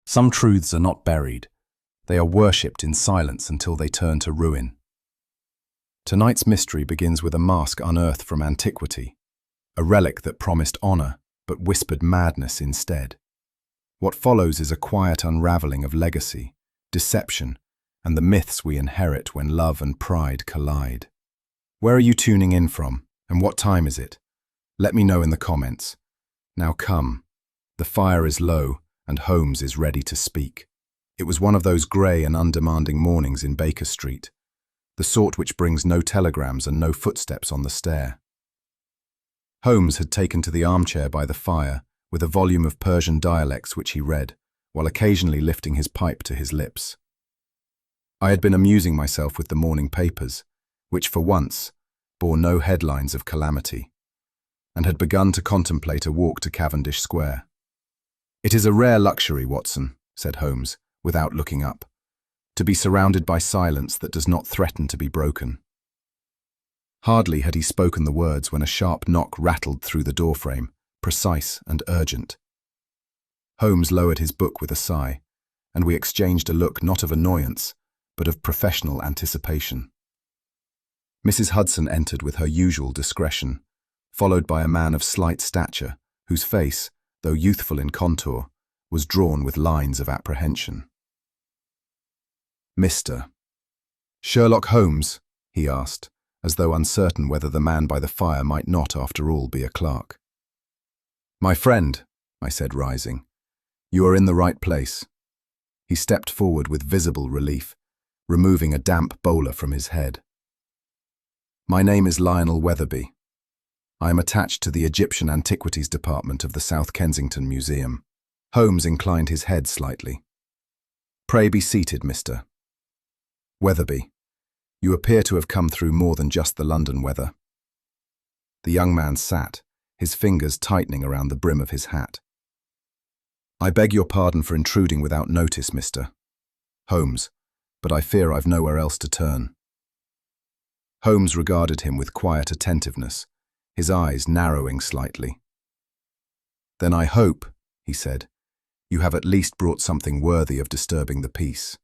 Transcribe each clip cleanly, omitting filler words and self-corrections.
Some truths are not buried. They are worshipped in silence until they turn to ruin. Tonight's mystery begins with a mask unearthed from antiquity, a relic that promised honor but whispered madness instead. What follows is a quiet unraveling of legacy, deception, and the myths we inherit when love and pride collide. Where are you tuning in from, and what time is it? Let me know in the comments. Now come. The fire is low, and Holmes is ready to speak. It was one of those grey and undemanding mornings in Baker Street, the sort which brings no telegrams and no footsteps on the stair. Holmes had taken to the armchair by the fire, with a volume of Persian dialects which he read, while occasionally lifting his pipe to his lips. I had been amusing myself with the morning papers, which for once bore no headlines of calamity, and had begun to contemplate a walk to Cavendish Square. "It is a rare luxury, Watson," said Holmes, without looking up, "to be surrounded by silence that does not threaten to be broken." Hardly had he spoken the words when a sharp knock rattled through the doorframe, precise and urgent. Holmes lowered his book with a sigh, and we exchanged a look not of annoyance, but of professional anticipation. Mrs. Hudson entered with her usual discretion, followed by a man of slight stature, whose face, though youthful in contour, was drawn with lines of apprehension. "Mr. Sherlock Holmes?" he asked, as though uncertain whether the man by the fire might not, after all, be a clerk. "My friend," I said, rising, "you are in the right place." He stepped forward with visible relief, removing a damp bowler from his head. "My name is Lionel Weatherby. I am attached to the Egyptian Antiquities Department of the South Kensington Museum." Holmes inclined his head slightly. "Pray be seated, Mr. Weatherby. You appear to have come through more than just the London weather." The young man sat, his fingers tightening around the brim of his hat. "I beg your pardon for intruding without notice, Mr. Holmes, but I fear I've nowhere else to turn." Holmes regarded him with quiet attentiveness, his eyes narrowing slightly. "Then I hope," he said, "you have at least brought something worthy of disturbing the peace."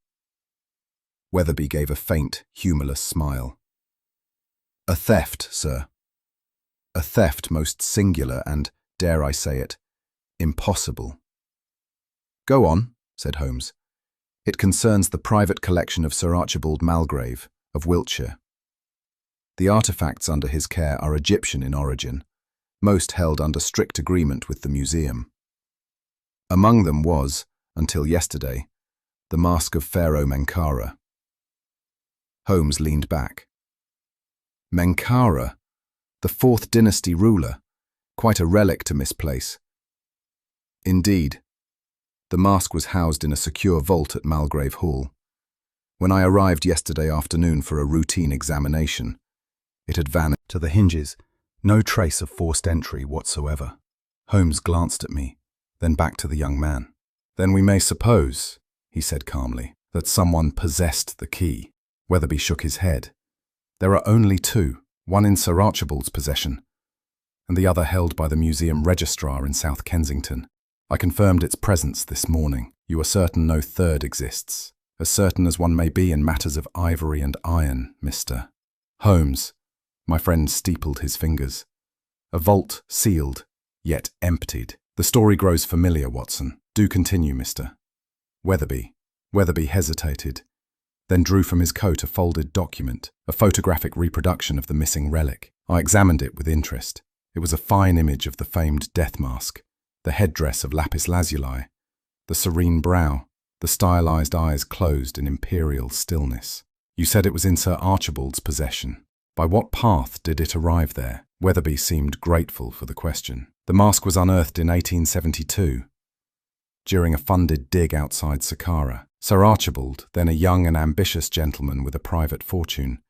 Weatherby gave a faint, humorless smile. "A theft, sir. A theft most singular and, dare I say it, impossible." "Go on," said Holmes. "It concerns the private collection of Sir Archibald Malgrave, of Wiltshire. The artifacts under his care are Egyptian in origin, most held under strict agreement with the museum. Among them was, until yesterday, the mask of Pharaoh Menkaure." Holmes leaned back. "Menkaure, the 4th dynasty ruler, quite a relic to misplace." "Indeed. The mask was housed in a secure vault at Malgrave Hall. When I arrived yesterday afternoon for a routine examination, it had vanished to the hinges, no trace of forced entry whatsoever." Holmes glanced at me, then back to the young man. "Then we may suppose," he said calmly, "that someone possessed the key." Weatherby shook his head. "There are only 2, one in Sir Archibald's possession, and the other held by the museum registrar in South Kensington. I confirmed its presence this morning. You are certain no third exists, as certain as one may be in matters of ivory and iron, Mr. Holmes." My friend steepled his fingers. "A vault sealed, yet emptied. The story grows familiar, Watson. Do continue, Mr. Weatherby." Weatherby hesitated, then drew from his coat a folded document, a photographic reproduction of the missing relic. I examined it with interest. It was a fine image of the famed death mask, the headdress of lapis lazuli, the serene brow, the stylized eyes closed in imperial stillness. "You said it was in Sir Archibald's possession. By what path did it arrive there?" Weatherby seemed grateful for the question. "The mask was unearthed in 1872, during a funded dig outside Saqqara. Sir Archibald, then a young and ambitious gentleman with a private fortune,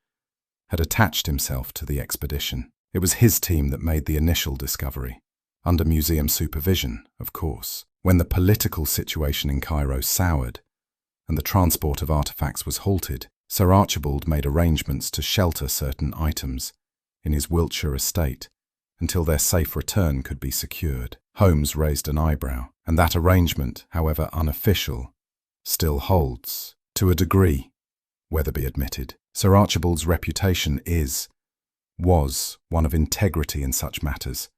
had attached himself to the expedition. It was his team that made the initial discovery, under museum supervision, of course. When the political situation in Cairo soured and the transport of artifacts was halted, Sir Archibald made arrangements to shelter certain items in his Wiltshire estate until their safe return could be secured. Holmes raised an eyebrow, and that arrangement, however unofficial, still holds. To a degree, Weatherby admitted. Sir Archibald's reputation was one of integrity in such matters.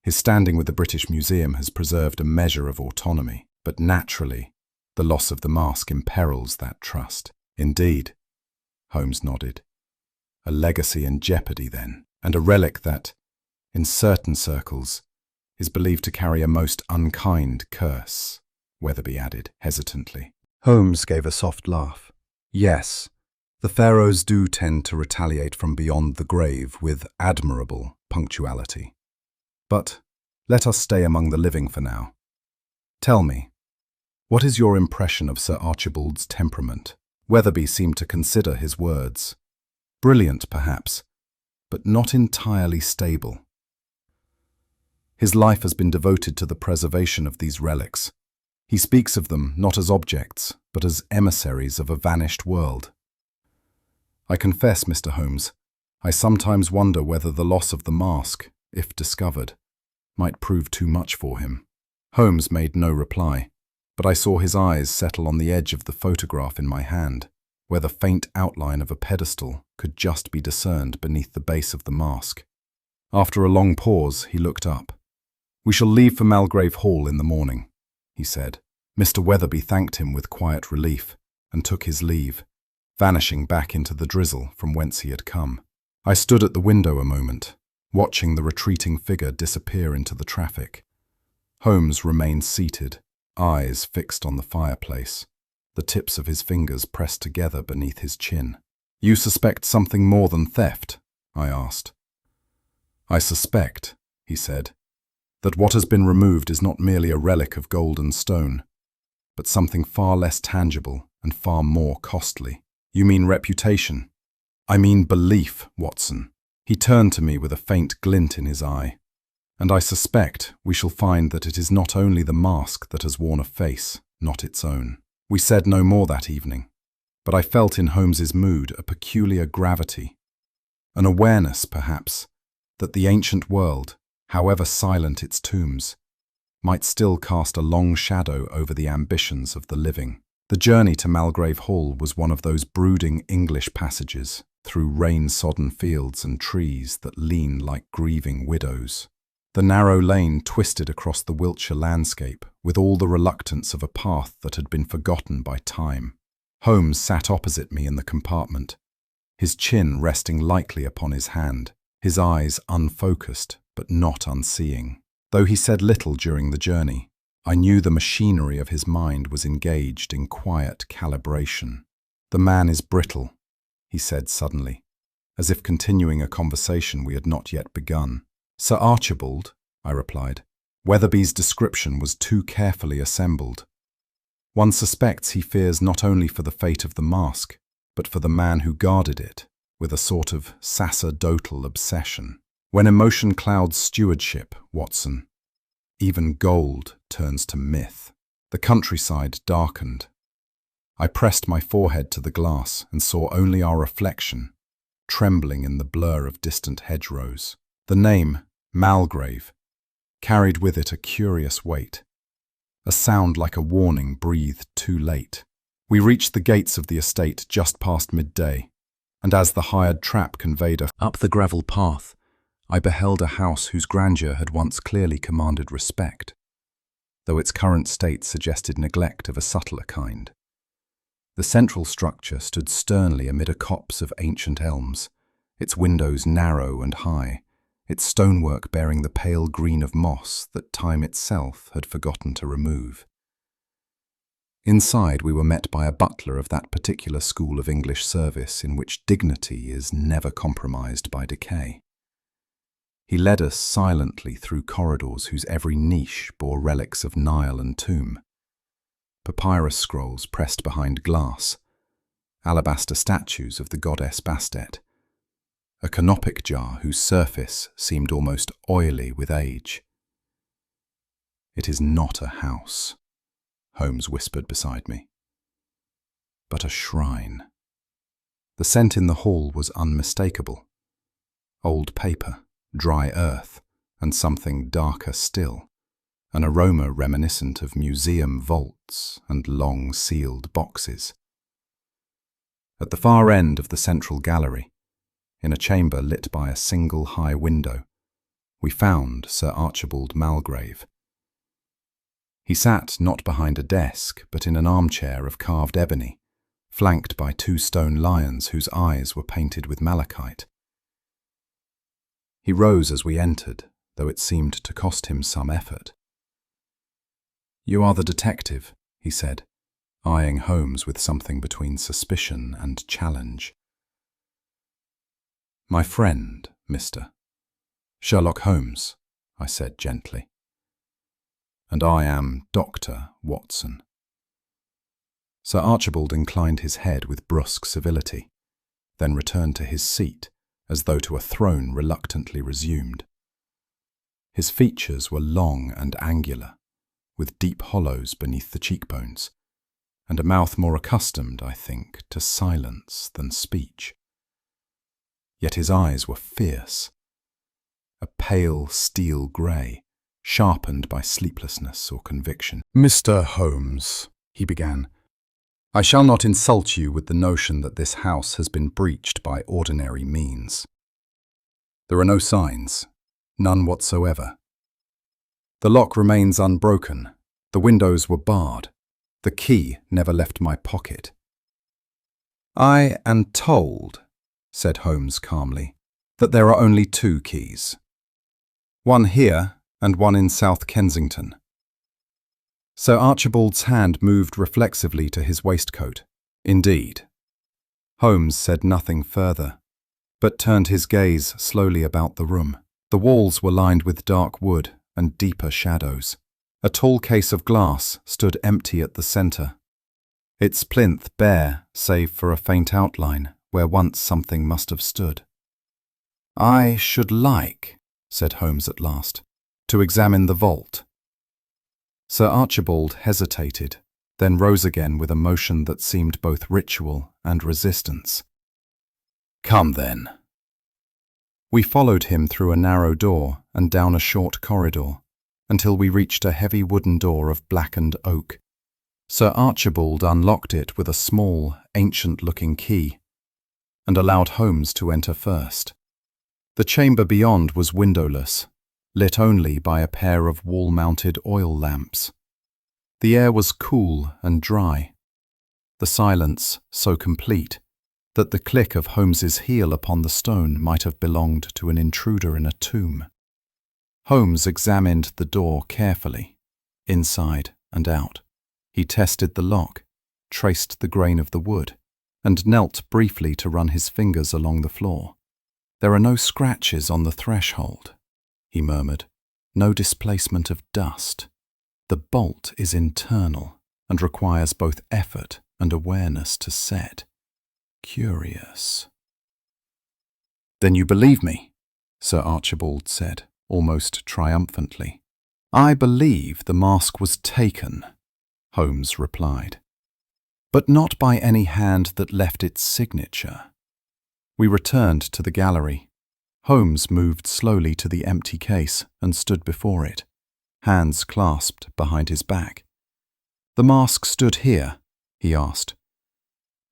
His standing with the British Museum has preserved a measure of autonomy, but naturally, the loss of the mask imperils that trust. Indeed, Holmes nodded. A legacy in jeopardy, then, and a relic that, in certain circles, is believed to carry a most unkind curse, Weatherby added hesitantly. Holmes gave a soft laugh. Yes, the pharaohs do tend to retaliate from beyond the grave with admirable punctuality. But let us stay among the living for now. Tell me, what is your impression of Sir Archibald's temperament? Weatherby seemed to consider his words. Brilliant, perhaps, but not entirely stable. His life has been devoted to the preservation of these relics. He speaks of them not as objects, but as emissaries of a vanished world. I confess, Mr. Holmes, I sometimes wonder whether the loss of the mask, if discovered, might prove too much for him. Holmes made no reply, but I saw his eyes settle on the edge of the photograph in my hand, where the faint outline of a pedestal could just be discerned beneath the base of the mask. After a long pause, he looked up. "We shall leave for Malgrave Hall in the morning," he said. Mr. Weatherby thanked him with quiet relief and took his leave, vanishing back into the drizzle from whence he had come. I stood at the window a moment, watching the retreating figure disappear into the traffic. Holmes remained seated, eyes fixed on the fireplace, the tips of his fingers pressed together beneath his chin. "You suspect something more than theft?" I asked. "I suspect," he said, "that what has been removed is not merely a relic of gold and stone, but something far less tangible and far more costly." "You mean reputation?" "I mean belief, Watson." He turned to me with a faint glint in his eye. "And I suspect we shall find that it is not only the mask that has worn a face, not its own." We said no more that evening, but I felt in Holmes's mood a peculiar gravity, an awareness, perhaps, that the ancient world, however silent its tombs, might still cast a long shadow over the ambitions of the living. The journey to Malgrave Hall was one of those brooding English passages through rain-sodden fields and trees that lean like grieving widows. The narrow lane twisted across the Wiltshire landscape with all the reluctance of a path that had been forgotten by time. Holmes sat opposite me in the compartment, his chin resting lightly upon his hand, his eyes unfocused but not unseeing. Though he said little during the journey, I knew the machinery of his mind was engaged in quiet calibration. "The man is brittle," he said suddenly, as if continuing a conversation we had not yet begun. "Sir Archibald," I replied. "Weatherby's description was too carefully assembled. One suspects he fears not only for the fate of the mask, but for the man who guarded it, with a sort of sacerdotal obsession. When emotion clouds stewardship, Watson, even gold turns to myth." The countryside darkened. I pressed my forehead to the glass and saw only our reflection, trembling in the blur of distant hedgerows. The name, Malgrave, carried with it a curious weight, a sound like a warning breathed too late. We reached the gates of the estate just past midday, and as the hired trap conveyed us up the gravel path, I beheld a house whose grandeur had once clearly commanded respect, though its current state suggested neglect of a subtler kind. The central structure stood sternly amid a copse of ancient elms, its windows narrow and high, its stonework bearing the pale green of moss that time itself had forgotten to remove. Inside we were met by a butler of that particular school of English service in which dignity is never compromised by decay. He led us silently through corridors whose every niche bore relics of Nile and tomb. Papyrus scrolls pressed behind glass, alabaster statues of the goddess Bastet, a canopic jar whose surface seemed almost oily with age. "It is not a house," Holmes whispered beside me, "but a shrine." The scent in the hall was unmistakable. Old paper, dry earth, and something darker still, an aroma reminiscent of museum vaults and long sealed boxes. At the far end of the central gallery, in a chamber lit by a single high window, we found Sir Archibald Malgrave. He sat not behind a desk, but in an armchair of carved ebony, flanked by 2 stone lions whose eyes were painted with malachite. He rose as we entered, though it seemed to cost him some effort. "You are the detective," he said, eyeing Holmes with something between suspicion and challenge. "My friend, Mr. Sherlock Holmes," I said gently. "And I am Dr. Watson." Sir Archibald inclined his head with brusque civility, then returned to his seat, as though to a throne reluctantly resumed. His features were long and angular, with deep hollows beneath the cheekbones, and a mouth more accustomed, I think, to silence than speech. Yet his eyes were fierce, a pale steel grey, sharpened by sleeplessness or conviction. "Mr. Holmes," he began, "I shall not insult you with the notion that this house has been breached by ordinary means. There are no signs, none whatsoever. The lock remains unbroken, the windows were barred, the key never left my pocket." "I am told," said Holmes calmly, "that there are only 2 keys. One here and one in South Kensington." Sir Archibald's hand moved reflexively to his waistcoat. "Indeed." Holmes said nothing further, but turned his gaze slowly about the room. The walls were lined with dark wood and deeper shadows. A tall case of glass stood empty at the centre, its plinth bare save for a faint outline where once something must have stood. "I should like," said Holmes at last, "to examine the vault." Sir Archibald hesitated, then rose again with a motion that seemed both ritual and resistance. "Come then." We followed him through a narrow door and down a short corridor, until we reached a heavy wooden door of blackened oak. Sir Archibald unlocked it with a small, ancient-looking key, and allowed Holmes to enter first. The chamber beyond was windowless, lit only by a pair of wall-mounted oil lamps. The air was cool and dry, the silence so complete that the click of Holmes's heel upon the stone might have belonged to an intruder in a tomb. Holmes examined the door carefully, inside and out. He tested the lock, traced the grain of the wood, and knelt briefly to run his fingers along the floor. "There are no scratches on the threshold," he murmured, "no displacement of dust. The bolt is internal and requires both effort and awareness to set. Curious." "Then you believe me?" Sir Archibald said, almost triumphantly. "I believe the mask was taken," Holmes replied, "but not by any hand that left its signature." We returned to the gallery. Holmes moved slowly to the empty case and stood before it, hands clasped behind his back. "The mask stood here?" he asked.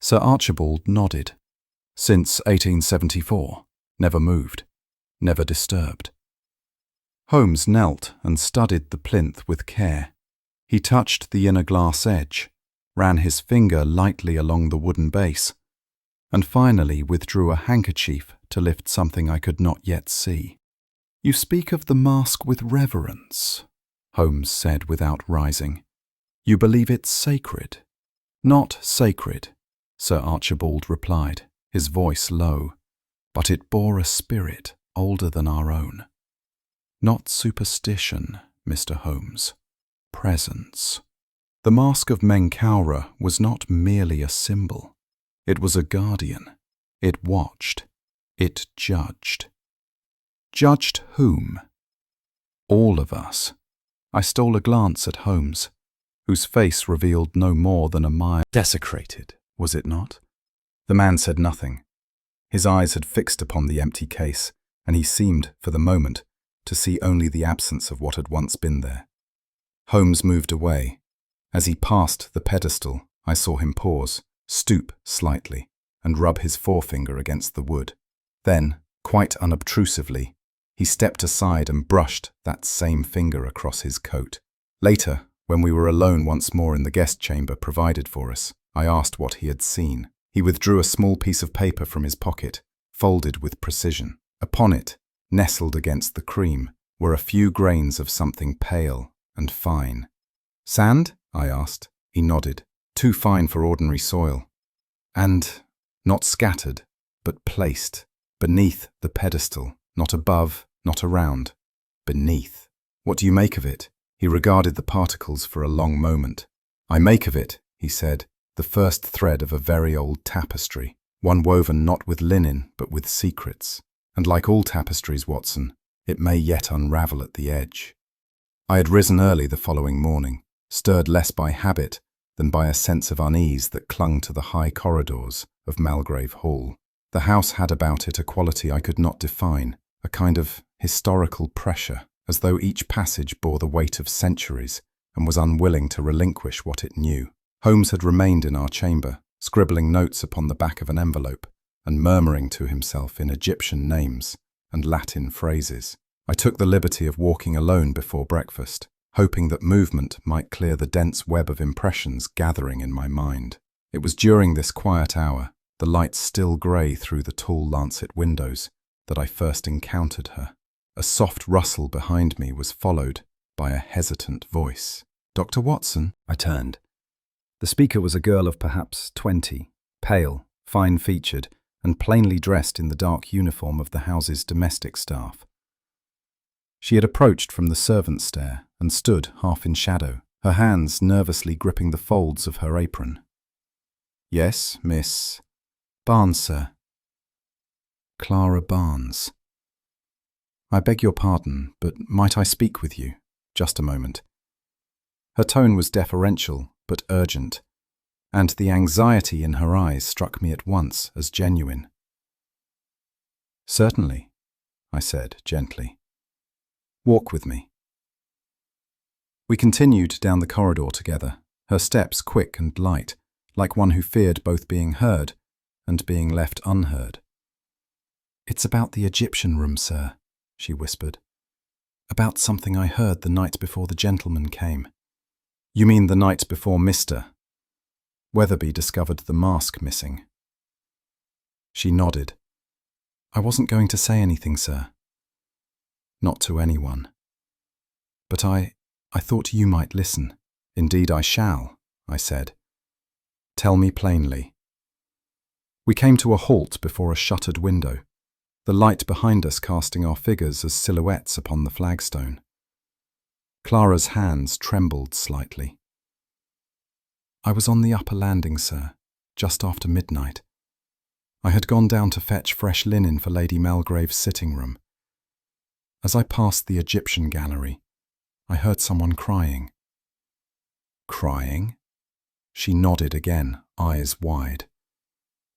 Sir Archibald nodded. "Since 1874, never moved, never disturbed." Holmes knelt and studied the plinth with care. He touched the inner glass edge, ran his finger lightly along the wooden base, and finally withdrew a handkerchief to lift something I could not yet see. "You speak of the mask with reverence," Holmes said without rising. "You believe it's sacred?" "Not sacred," Sir Archibald replied, his voice low, "but it bore a spirit older than our own. Not superstition, Mr. Holmes. Presence. The mask of Menkaura was not merely a symbol. It was a guardian. It watched. It judged. Judged whom? All of us. I stole a glance at Holmes, whose face revealed no more than a mire. Desecrated, was it not? The man said nothing. His eyes had fixed upon the empty case, and he seemed, for the moment, to see only the absence of what had once been there. Holmes moved away. As he passed the pedestal, I saw him pause, stoop slightly, and rub his forefinger against the wood. Then, quite unobtrusively, he stepped aside and brushed that same finger across his coat. Later, when we were alone once more in the guest chamber provided for us, I asked what he had seen. He withdrew a small piece of paper from his pocket, folded with precision. Upon it, nestled against the cream, were a few grains of something pale and fine. "Sand?" I asked. He nodded. "Too fine for ordinary soil. And not scattered, but placed, beneath the pedestal, not above, not around, beneath. What do you make of it?" He regarded the particles for a long moment. "I make of it," he said, "the first thread of a very old tapestry, one woven not with linen but with secrets. And like all tapestries, Watson, it may yet unravel at the edge." I had risen early the following morning, stirred less by habit than by a sense of unease that clung to the high corridors of Malgrave Hall. The house had about it a quality I could not define, a kind of historical pressure, as though each passage bore the weight of centuries and was unwilling to relinquish what it knew. Holmes had remained in our chamber, scribbling notes upon the back of an envelope and murmuring to himself in Egyptian names and Latin phrases. I took the liberty of walking alone before breakfast, hoping that movement might clear the dense web of impressions gathering in my mind. It was during this quiet hour, the light still grey through the tall lancet windows, that I first encountered her. A soft rustle behind me was followed by a hesitant voice. "Dr. Watson?" I turned. The speaker was a girl of perhaps 20, pale, fine-featured, and plainly dressed in the dark uniform of the house's domestic staff. She had approached from the servants' stair and stood half in shadow, her hands nervously gripping the folds of her apron. "Yes, Miss Barnes, sir." "Clara Barnes. I beg your pardon, but might I speak with you? Just a moment." Her tone was deferential but urgent, and the anxiety in her eyes struck me at once as genuine. "Certainly," I said gently. "Walk with me." We continued down the corridor together, her steps quick and light, like one who feared both being heard and being left unheard. "It's about the Egyptian room, sir," she whispered. "About something I heard the night before the gentleman came." "You mean the night before Mr. Weatherby discovered the mask missing?" She nodded. "I wasn't going to say anything, sir. Not to anyone. But I thought you might listen." "Indeed I shall," I said. "Tell me plainly." We came to a halt before a shuttered window, the light behind us casting our figures as silhouettes upon the flagstone. Clara's hands trembled slightly. "I was on the upper landing, sir, just after midnight. I had gone down to fetch fresh linen for Lady Malgrave's sitting room. As I passed the Egyptian gallery, I heard someone crying." "Crying?" She nodded again, eyes wide.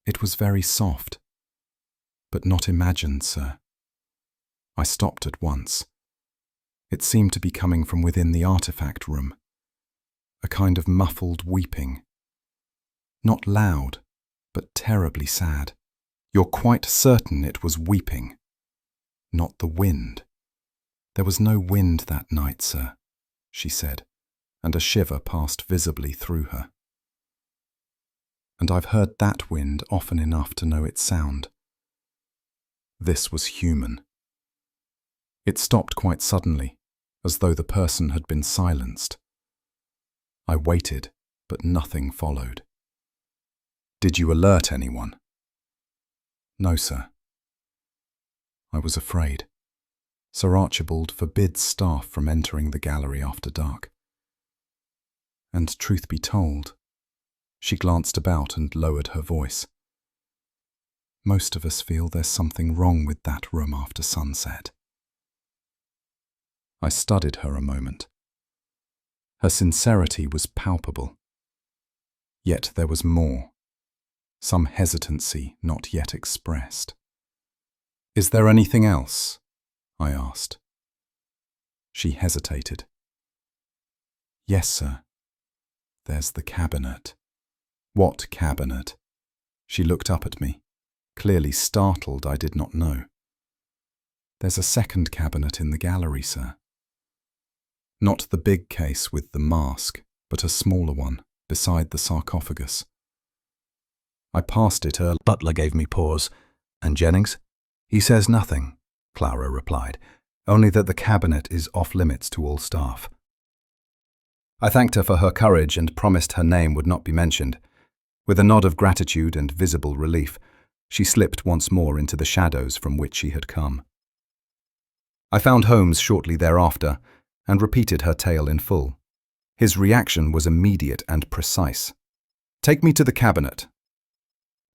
"It was very soft, but not imagined, sir." I stopped at once. It seemed to be coming from within the artifact room, a kind of muffled weeping. Not loud, but terribly sad. "You're quite certain it was weeping?" "Not the wind." "There was no wind that night, sir," she said, and a shiver passed visibly through her. "And I've heard that wind often enough to know its sound." This was human. It stopped quite suddenly, as though the person had been silenced. I waited, but nothing followed. "Did you alert anyone?" "No, sir." I was afraid. Sir Archibald forbids staff from entering the gallery after dark. And truth be told, she glanced about and lowered her voice, most of us feel there's something wrong with that room after sunset. I studied her a moment. Her sincerity was palpable. Yet there was more, some hesitancy not yet expressed. "Is there anything else?" I asked. She hesitated. Yes, sir. There's the cabinet. What cabinet? She looked up at me, clearly startled I did not know. There's a second cabinet in the gallery, sir. Not the big case with the mask, but a smaller one, beside the sarcophagus. I passed it early. Butler gave me pause. And Jennings? He says nothing, Clara replied, only that the cabinet is off limits to all staff. I thanked her for her courage and promised her name would not be mentioned. With a nod of gratitude and visible relief, she slipped once more into the shadows from which she had come. I found Holmes shortly thereafter and repeated her tale in full. His reaction was immediate and precise. "Take me to the cabinet."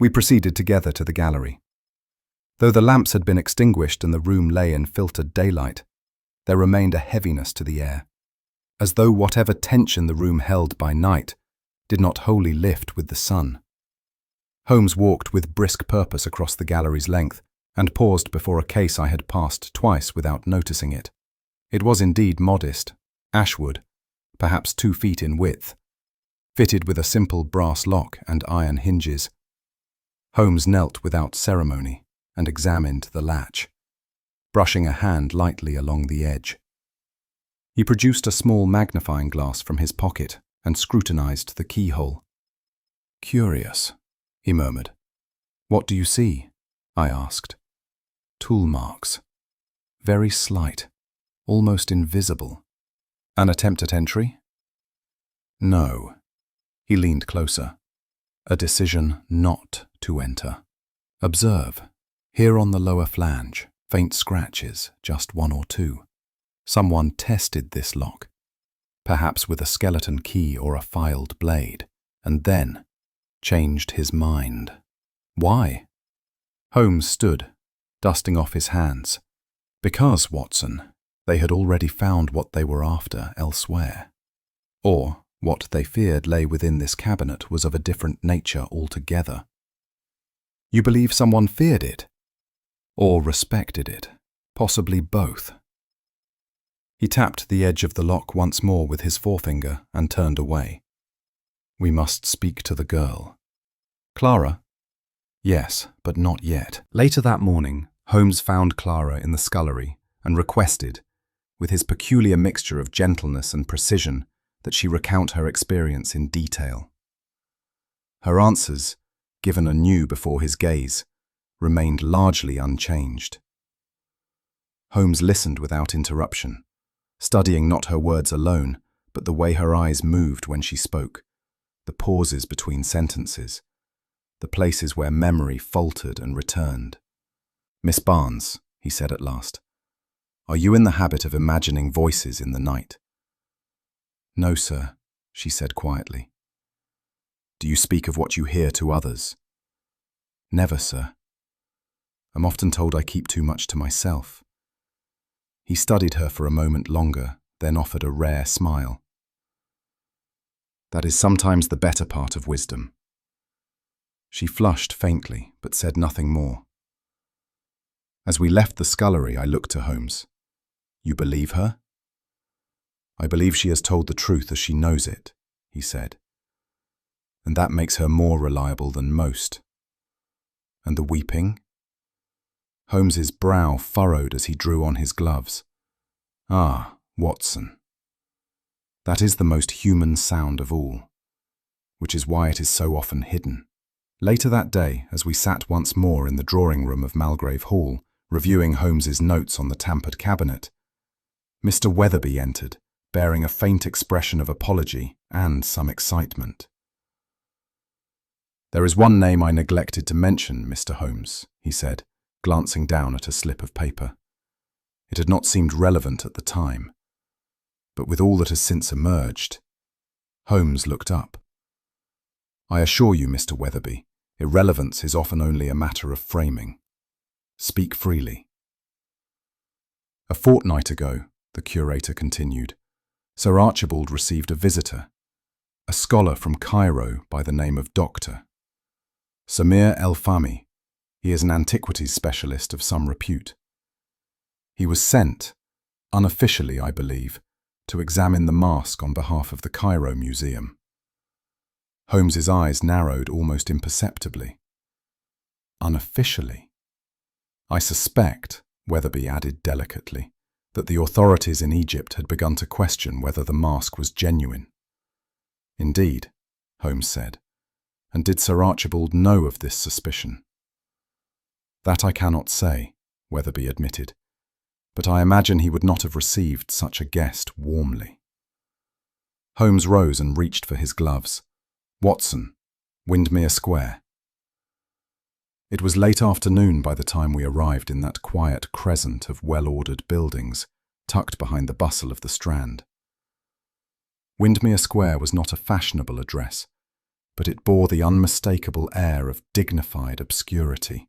We proceeded together to the gallery. Though the lamps had been extinguished and the room lay in filtered daylight, there remained a heaviness to the air, as though whatever tension the room held by night did not wholly lift with the sun. Holmes walked with brisk purpose across the gallery's length and paused before a case I had passed twice without noticing it. It was indeed modest, ashwood, perhaps 2 feet in width, fitted with a simple brass lock and iron hinges. Holmes knelt without ceremony and examined the latch, brushing a hand lightly along the edge. He produced a small magnifying glass from his pocket and scrutinized the keyhole. "Curious," he murmured. "What do you see?" I asked. "Tool marks. Very slight, almost invisible. An attempt at entry?" "No." He leaned closer. "A decision not to enter. Observe, here on the lower flange, faint scratches, just 1 or 2. Someone tested this lock, perhaps with a skeleton key or a filed blade, and then changed his mind. Why?" Holmes stood, dusting off his hands. "Because, Watson, they had already found what they were after elsewhere. Or what they feared lay within this cabinet was of a different nature altogether." "You believe someone feared it?" "Or respected it, possibly both." He tapped the edge of the lock once more with his forefinger and turned away. "We must speak to the girl." "Clara?" "Yes, but not yet." Later that morning, Holmes found Clara in the scullery and requested, with his peculiar mixture of gentleness and precision, that she recount her experience in detail. Her answers, given anew before his gaze, remained largely unchanged. Holmes listened without interruption, studying not her words alone, but the way her eyes moved when she spoke, the pauses between sentences, the places where memory faltered and returned. "Miss Barnes," he said at last, "are you in the habit of imagining voices in the night?" "No, sir," she said quietly. "Do you speak of what you hear to others?" "Never, sir. I'm often told I keep too much to myself." He studied her for a moment longer, then offered a rare smile. "That is sometimes the better part of wisdom." She flushed faintly, but said nothing more. As we left the scullery, I looked to Holmes. "You believe her?" "I believe she has told the truth as she knows it," he said. "And that makes her more reliable than most." "And the weeping?" Holmes's brow furrowed as he drew on his gloves. "Ah, Watson. That is the most human sound of all, which is why it is so often hidden." Later that day, as we sat once more in the drawing room of Malgrave Hall, reviewing Holmes's notes on the tampered cabinet, Mr. Weatherby entered, bearing a faint expression of apology and some excitement. "There is one name I neglected to mention, Mr. Holmes," he said, glancing down at a slip of paper. "It had not seemed relevant at the time, but with all that has since emerged." Holmes looked up. "I assure you, Mr. Weatherby, irrelevance is often only a matter of framing. Speak freely." "A fortnight ago," the curator continued, "Sir Archibald received a visitor, a scholar from Cairo by the name of Dr. Samir El-Fahmy. He is an antiquities specialist of some repute. He was sent, unofficially, I believe, to examine the mask on behalf of the Cairo Museum. Holmes's eyes narrowed almost imperceptibly. Unofficially? I suspect, Weatherby added delicately, that the authorities in Egypt had begun to question whether the mask was genuine. Indeed, Holmes said. And did Sir Archibald know of this suspicion? That I cannot say, Weatherby admitted, but I imagine he would not have received such a guest warmly. Holmes rose and reached for his gloves. Watson, Windermere Square. It was late afternoon by the time we arrived in that quiet crescent of well-ordered buildings, tucked behind the bustle of the Strand. Windermere Square was not a fashionable address, but it bore the unmistakable air of dignified obscurity,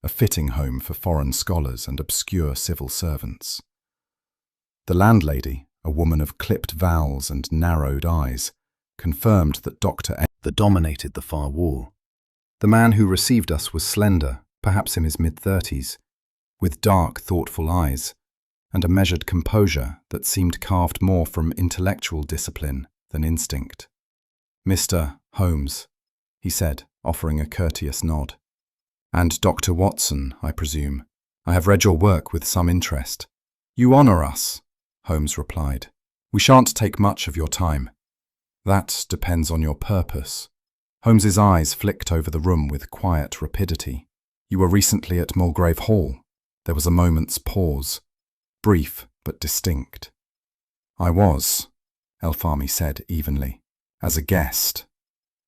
a fitting home for foreign scholars and obscure civil servants. The landlady, a woman of clipped vowels and narrowed eyes, confirmed that Dr. that dominated the far wall. The man who received us was slender, perhaps in his mid-30s, with dark, thoughtful eyes, and a measured composure that seemed carved more from intellectual discipline than instinct. "Mr. Holmes," he said, offering a courteous nod. "And Dr. Watson, I presume. I have read your work with some interest." "You honour us," Holmes replied. "We shan't take much of your time." "That depends on your purpose." Holmes's eyes flicked over the room with quiet rapidity. "You were recently at Mulgrave Hall." There was a moment's pause, brief but distinct. "I was," Elfami said evenly, "as a guest."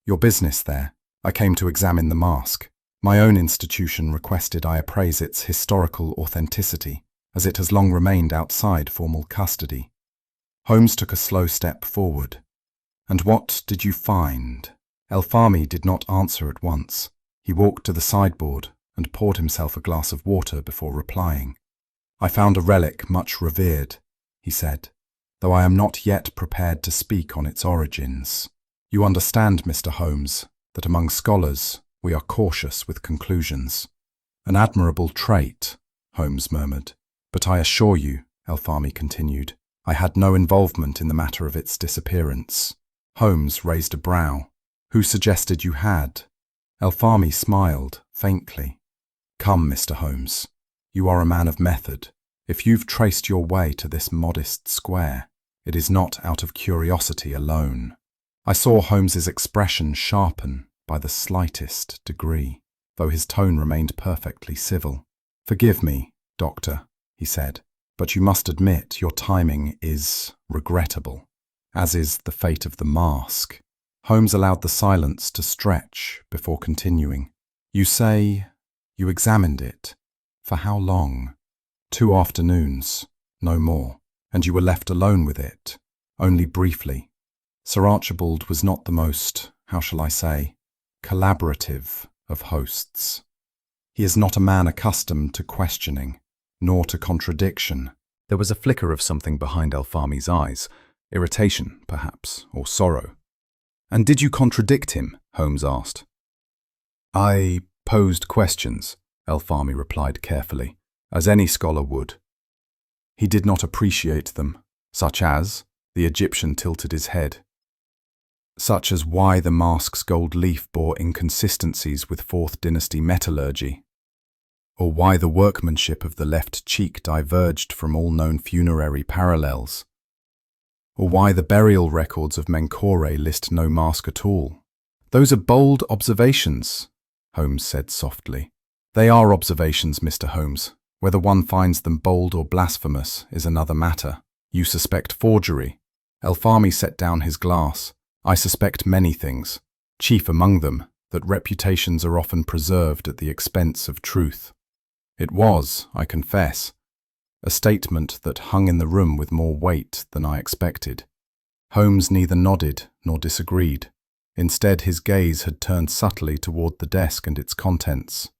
"Your business there? I came to examine the mask. My own institution requested I appraise its historical authenticity, as it has long remained outside formal custody." Holmes took a slow step forward. "And what did you find?" Elfami did not answer at once. He walked to the sideboard and poured himself a glass of water before replying. "I found a relic much revered," he said, "though I am not yet prepared to speak on its origins. You understand, Mr. Holmes, that among scholars we are cautious with conclusions." "An admirable trait," Holmes murmured. "But I assure you," Elfami continued, "I had no involvement in the matter of its disappearance." Holmes raised a brow. "Who suggested you had?" Elfami smiled faintly. "Come, Mr. Holmes, you are a man of method. If you've traced your way to this modest square, it is not out of curiosity alone." I saw Holmes's expression sharpen by the slightest degree, though his tone remained perfectly civil. "Forgive me, Doctor," he said, "but you must admit your timing is regrettable, as is the fate of the mask." Holmes allowed the silence to stretch before continuing. "You say you examined it. For how long?" "2 afternoons, no more. And you were left alone with it, only briefly." Sir Archibald was not the most, how shall I say, collaborative of hosts. He is not a man accustomed to questioning, nor to contradiction. There was a flicker of something behind Elfami's eyes, irritation, perhaps, or sorrow. "And did you contradict him?" Holmes asked. "I posed questions," Elfami replied carefully, "as any scholar would. He did not appreciate them, such as," the Egyptian tilted his head, "such as why the mask's gold leaf bore inconsistencies with 4th dynasty metallurgy, or why the workmanship of the left cheek diverged from all known funerary parallels, or why the burial records of Menkore list no mask at all." "Those are bold observations," Holmes said softly. "They are observations, Mr. Holmes. Whether one finds them bold or blasphemous is another matter. You suspect forgery." Elfami set down his glass. "I suspect many things, chief among them that reputations are often preserved at the expense of truth." It was, I confess, a statement that hung in the room with more weight than I expected. Holmes neither nodded nor disagreed. Instead, his gaze had turned subtly toward the desk and its contents.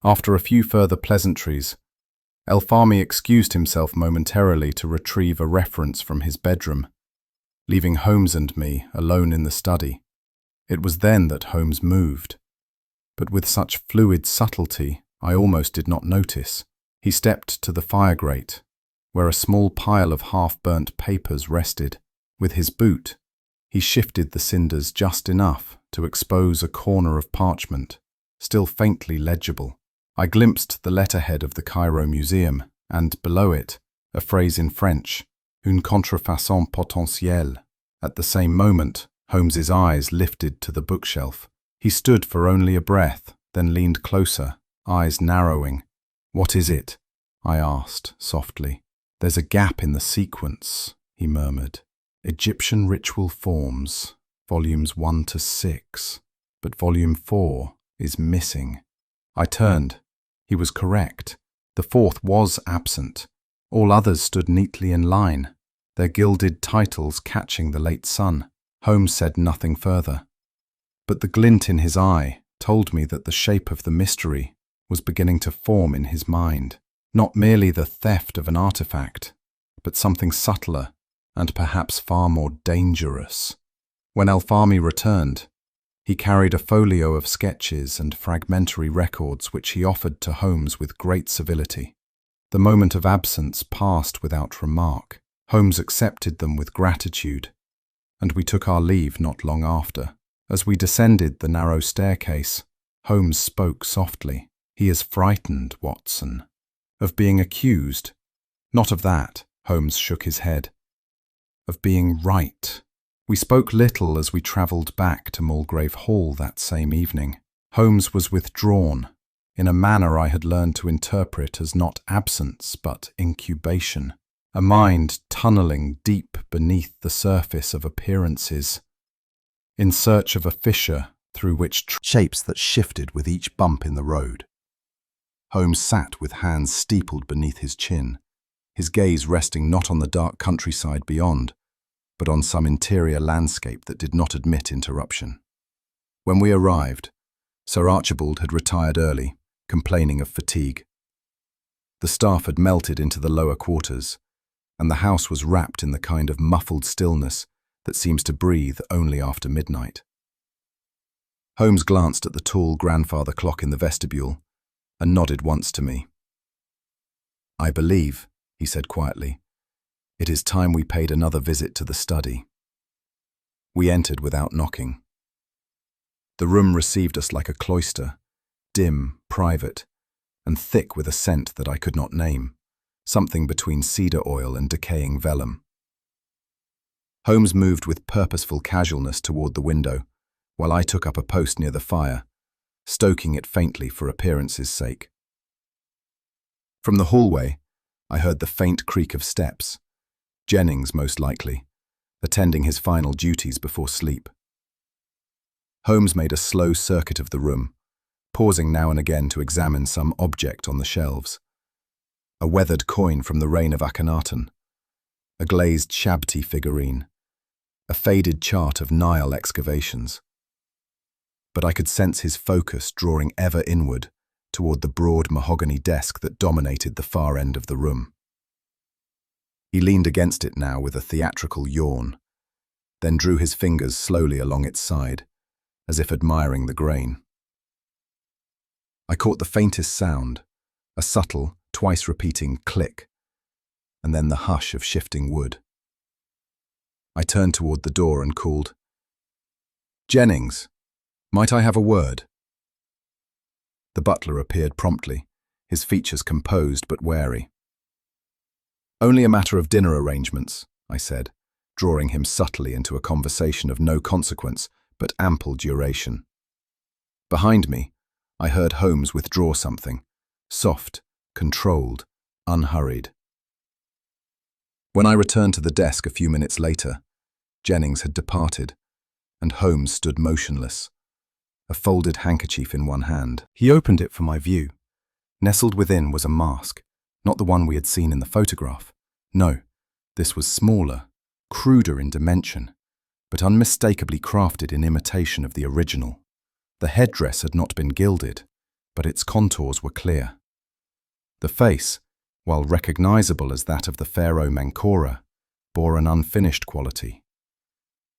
After a few further pleasantries, Elfami excused himself momentarily to retrieve a reference from his bedroom, leaving Holmes and me alone in the study. It was then that Holmes moved, but with such fluid subtlety I almost did not notice. He stepped to the fire grate, where a small pile of half-burnt papers rested. With his boot, he shifted the cinders just enough to expose a corner of parchment, still faintly legible. I glimpsed the letterhead of the Cairo Museum, and below it, a phrase in French, une contrefaçon potentielle. At the same moment, Holmes's eyes lifted to the bookshelf. He stood for only a breath, then leaned closer, eyes narrowing. "What is it?" I asked, softly. "There's a gap in the sequence," he murmured. "Egyptian Ritual Forms, volumes 1 to 6, but volume 4 is missing." I turned. He was correct. The fourth was absent. All others stood neatly in line, their gilded titles catching the late sun. Holmes said nothing further, but the glint in his eye told me that the shape of the mystery was beginning to form in his mind. Not merely the theft of an artifact, but something subtler and perhaps far more dangerous. When Alfami returned, he carried a folio of sketches and fragmentary records which he offered to Holmes with great civility. The moment of absence passed without remark. Holmes accepted them with gratitude, and we took our leave not long after. As we descended the narrow staircase, Holmes spoke softly. "He is frightened, Watson." "Of being accused?" "Not of that," Holmes shook his head. "Of being right." We spoke little as we travelled back to Mulgrave Hall that same evening. Holmes was withdrawn, in a manner I had learned to interpret as not absence but incubation, a mind tunnelling deep beneath the surface of appearances, in search of a fissure through which shapes that shifted with each bump in the road. Holmes sat with hands steepled beneath his chin, his gaze resting not on the dark countryside beyond, but on some interior landscape that did not admit interruption. When we arrived, Sir Archibald had retired early, complaining of fatigue. The staff had melted into the lower quarters, and the house was wrapped in the kind of muffled stillness that seems to breathe only after midnight. Holmes glanced at the tall grandfather clock in the vestibule and nodded once to me. "I believe," he said quietly, "it is time we paid another visit to the study." We entered without knocking. The room received us like a cloister, dim, private, and thick with a scent that I could not name, something between cedar oil and decaying vellum. Holmes moved with purposeful casualness toward the window, while I took up a post near the fire, stoking it faintly for appearance's sake. From the hallway, I heard the faint creak of steps, Jennings most likely, attending his final duties before sleep. Holmes made a slow circuit of the room, pausing now and again to examine some object on the shelves. A weathered coin from the reign of Akhenaten, a glazed Shabti figurine, a faded chart of Nile excavations. But I could sense his focus drawing ever inward toward the broad mahogany desk that dominated the far end of the room. He leaned against it now with a theatrical yawn, then drew his fingers slowly along its side, as if admiring the grain. I caught the faintest sound, a subtle, twice-repeating click, and then the hush of shifting wood. I turned toward the door and called, "Jennings, might I have a word?" The butler appeared promptly, his features composed but wary. "Only a matter of dinner arrangements," I said, drawing him subtly into a conversation of no consequence but ample duration. Behind me, I heard Holmes withdraw something, soft, controlled, unhurried. When I returned to the desk a few minutes later, Jennings had departed, and Holmes stood motionless, a folded handkerchief in one hand. He opened it for my view. Nestled within was a mask, not the one we had seen in the photograph. No, this was smaller, cruder in dimension, but unmistakably crafted in imitation of the original. The headdress had not been gilded, but its contours were clear. The face, while recognizable as that of the Pharaoh Menkora, bore an unfinished quality.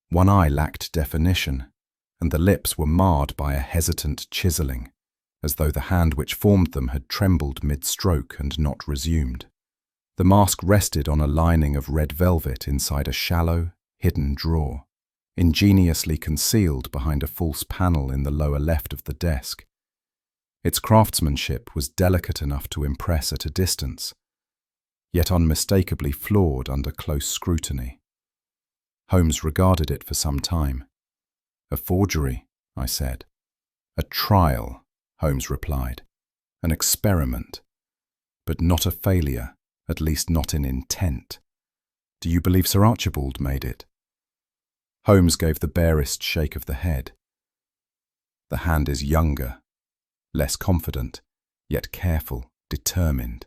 One eye lacked definition, and the lips were marred by a hesitant chiseling, as though the hand which formed them had trembled mid-stroke and not resumed. The mask rested on a lining of red velvet inside a shallow, hidden drawer, ingeniously concealed behind a false panel in the lower left of the desk. Its craftsmanship was delicate enough to impress at a distance, yet unmistakably flawed under close scrutiny. Holmes regarded it for some time. "A forgery," I said. "A trial," Holmes replied. "An experiment, but not a failure, at least not in intent. Do you believe Sir Archibald made it?" Holmes gave the barest shake of the head. "The hand is younger, less confident, yet careful, determined.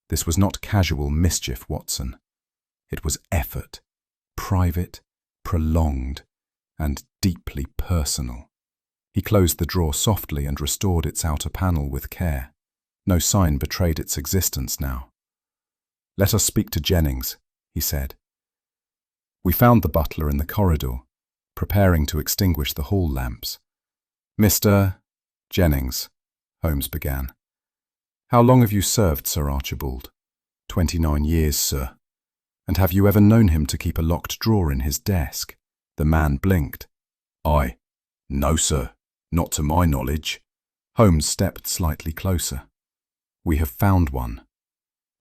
This was not casual mischief, Watson. It was effort, private, prolonged, and deeply personal." He closed the drawer softly and restored its outer panel with care. No sign betrayed its existence now. "Let us speak to Jennings," he said. We found the butler in the corridor, preparing to extinguish the hall lamps. "Mr. Jennings," Holmes began. "How long have you served Sir Archibald?" 29 years, sir." "And have you ever known him to keep a locked drawer in his desk?" The man blinked. "No, sir, not to my knowledge." Holmes stepped slightly closer. "We have found one."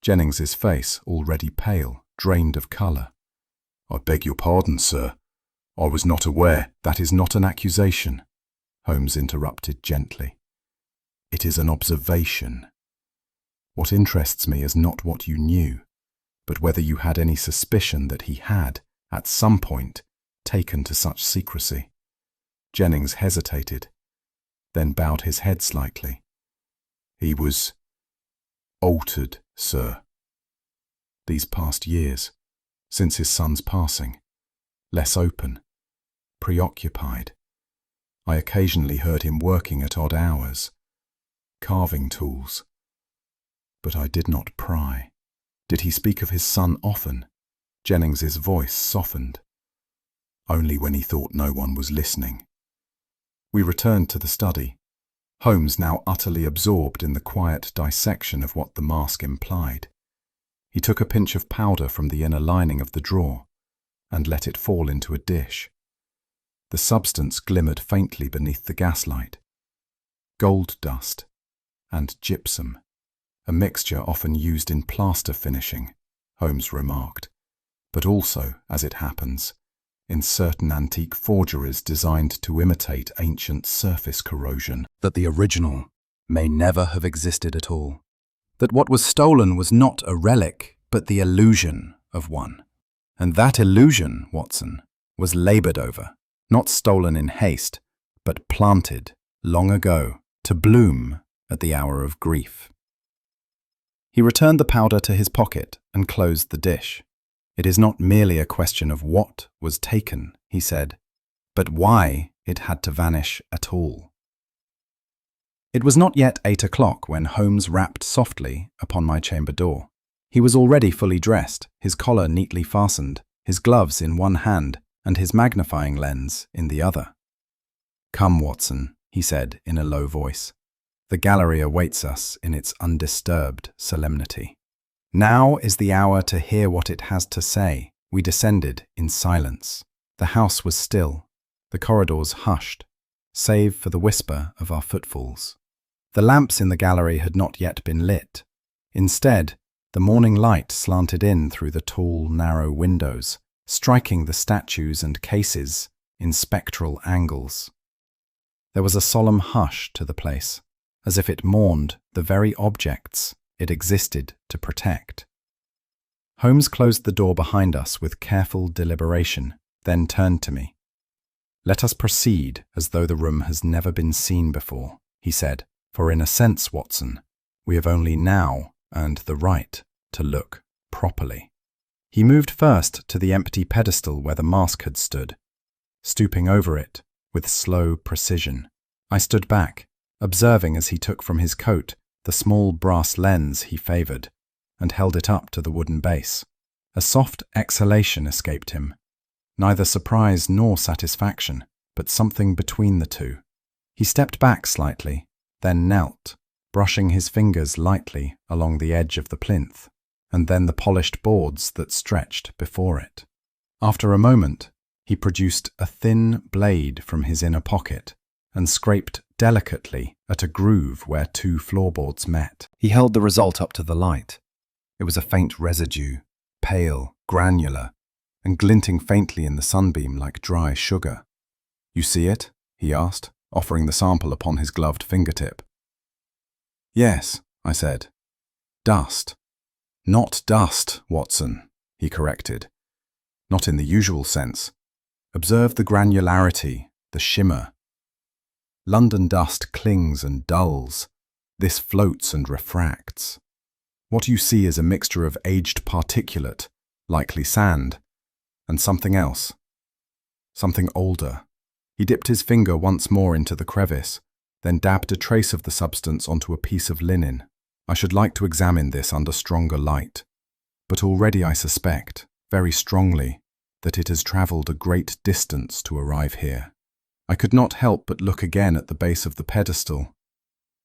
Jennings's face, already pale, drained of colour. "I beg your pardon, sir. I was not aware." "That is not an accusation," Holmes interrupted gently. "It is an observation. What interests me is not what you knew, but whether you had any suspicion that he had, at some point, taken to such secrecy." Jennings hesitated, then bowed his head slightly. "He was altered, sir. These past years, since his son's passing, less open, preoccupied. I occasionally heard him working at odd hours, carving tools, but I did not pry." "Did he speak of his son often?" Jennings's voice softened. "Only when he thought no one was listening." We returned to the study, Holmes now utterly absorbed in the quiet dissection of what the mask implied. He took a pinch of powder from the inner lining of the drawer and let it fall into a dish. The substance glimmered faintly beneath the gaslight. Gold dust and gypsum, a mixture often used in plaster finishing, Holmes remarked, but also, as it happens, in certain antique forgeries designed to imitate ancient surface corrosion. That the original may never have existed at all. That what was stolen was not a relic, but the illusion of one. And that illusion, Watson, was laboured over, not stolen in haste, but planted long ago to bloom at the hour of grief. He returned the powder to his pocket and closed the dish. "It is not merely a question of what was taken," he said, "but why it had to vanish at all." It was not yet 8 o'clock when Holmes rapped softly upon my chamber door. He was already fully dressed, his collar neatly fastened, his gloves in one hand and his magnifying lens in the other. "Come, Watson," he said in a low voice. "The gallery awaits us in its undisturbed solemnity. Now is the hour to hear what it has to say." We descended in silence. The house was still, the corridors hushed, save for the whisper of our footfalls. The lamps in the gallery had not yet been lit. Instead, the morning light slanted in through the tall, narrow windows, striking the statues and cases in spectral angles. There was a solemn hush to the place, as if it mourned the very objects it existed to protect. Holmes closed the door behind us with careful deliberation, then turned to me. "Let us proceed as though the room has never been seen before," he said, "for in a sense, Watson, we have only now earned the right to look properly." He moved first to the empty pedestal where the mask had stood, stooping over it with slow precision. I stood back, observing as he took from his coat the small brass lens he favoured, and held it up to the wooden base. A soft exhalation escaped him, neither surprise nor satisfaction, but something between the two. He stepped back slightly, then knelt, brushing his fingers lightly along the edge of the plinth. and then the polished boards that stretched before it. After a moment, he produced a thin blade from his inner pocket and scraped delicately at a groove where two floorboards met. He held the result up to the light. It was a faint residue, pale, granular, and glinting faintly in the sunbeam like dry sugar. "You see it?" he asked, offering the sample upon his gloved fingertip. "Yes," I said. "Dust." "Not dust, Watson," he corrected. "Not in the usual sense. Observe the granularity, the shimmer. London dust clings and dulls. This floats and refracts. What you see is a mixture of aged particulate, likely sand, and something else. Something older." He dipped his finger once more into the crevice, then dabbed a trace of the substance onto a piece of linen. "I should like to examine this under stronger light, but already I suspect, very strongly, that it has travelled a great distance to arrive here." I could not help but look again at the base of the pedestal,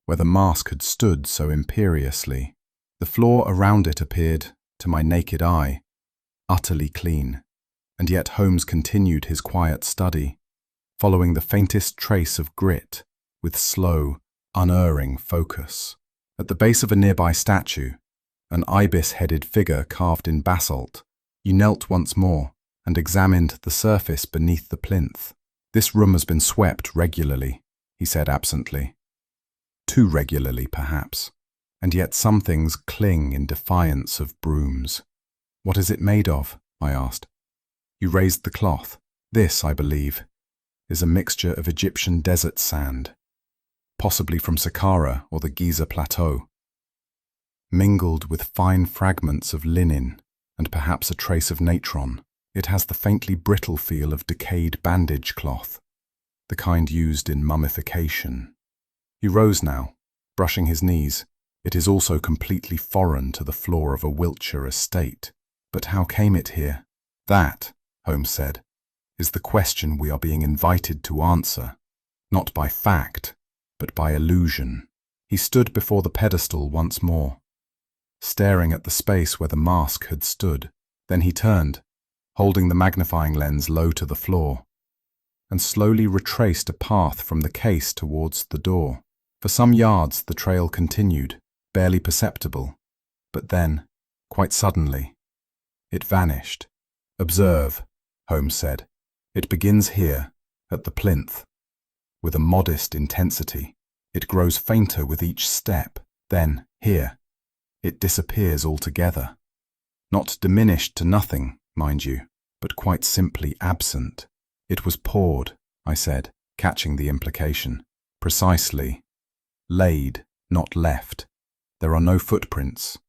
where the mask had stood so imperiously. The floor around it appeared, to my naked eye, utterly clean, and yet Holmes continued his quiet study, following the faintest trace of grit with slow, unerring focus. At the base of a nearby statue, an ibis-headed figure carved in basalt, he knelt once more and examined the surface beneath the plinth. "This room has been swept regularly," he said absently. "Too regularly, perhaps, and yet some things cling in defiance of brooms." "What is it made of?" I asked. You raised the cloth. "This, I believe, is a mixture of Egyptian desert sand, possibly from Saqqara or the Giza Plateau, mingled with fine fragments of linen and perhaps a trace of natron. It has the faintly brittle feel of decayed bandage cloth, the kind used in mummification." He rose now, brushing his knees. "It is also completely foreign to the floor of a Wiltshire estate. But how came it here?" "That," Holmes said, "is the question we are being invited to answer, not by fact, but by illusion." He stood before the pedestal once more, staring at the space where the mask had stood. Then he turned, holding the magnifying lens low to the floor, and slowly retraced a path from the case towards the door. For some yards the trail continued, barely perceptible, but then, quite suddenly, it vanished. "Observe," Holmes said. "It begins here, at the plinth, with a modest intensity. It grows fainter with each step. Then, here, it disappears altogether. Not diminished to nothing, mind you, but quite simply absent." "It was poured," I said, catching the implication. "Precisely. Laid, not left. There are no footprints,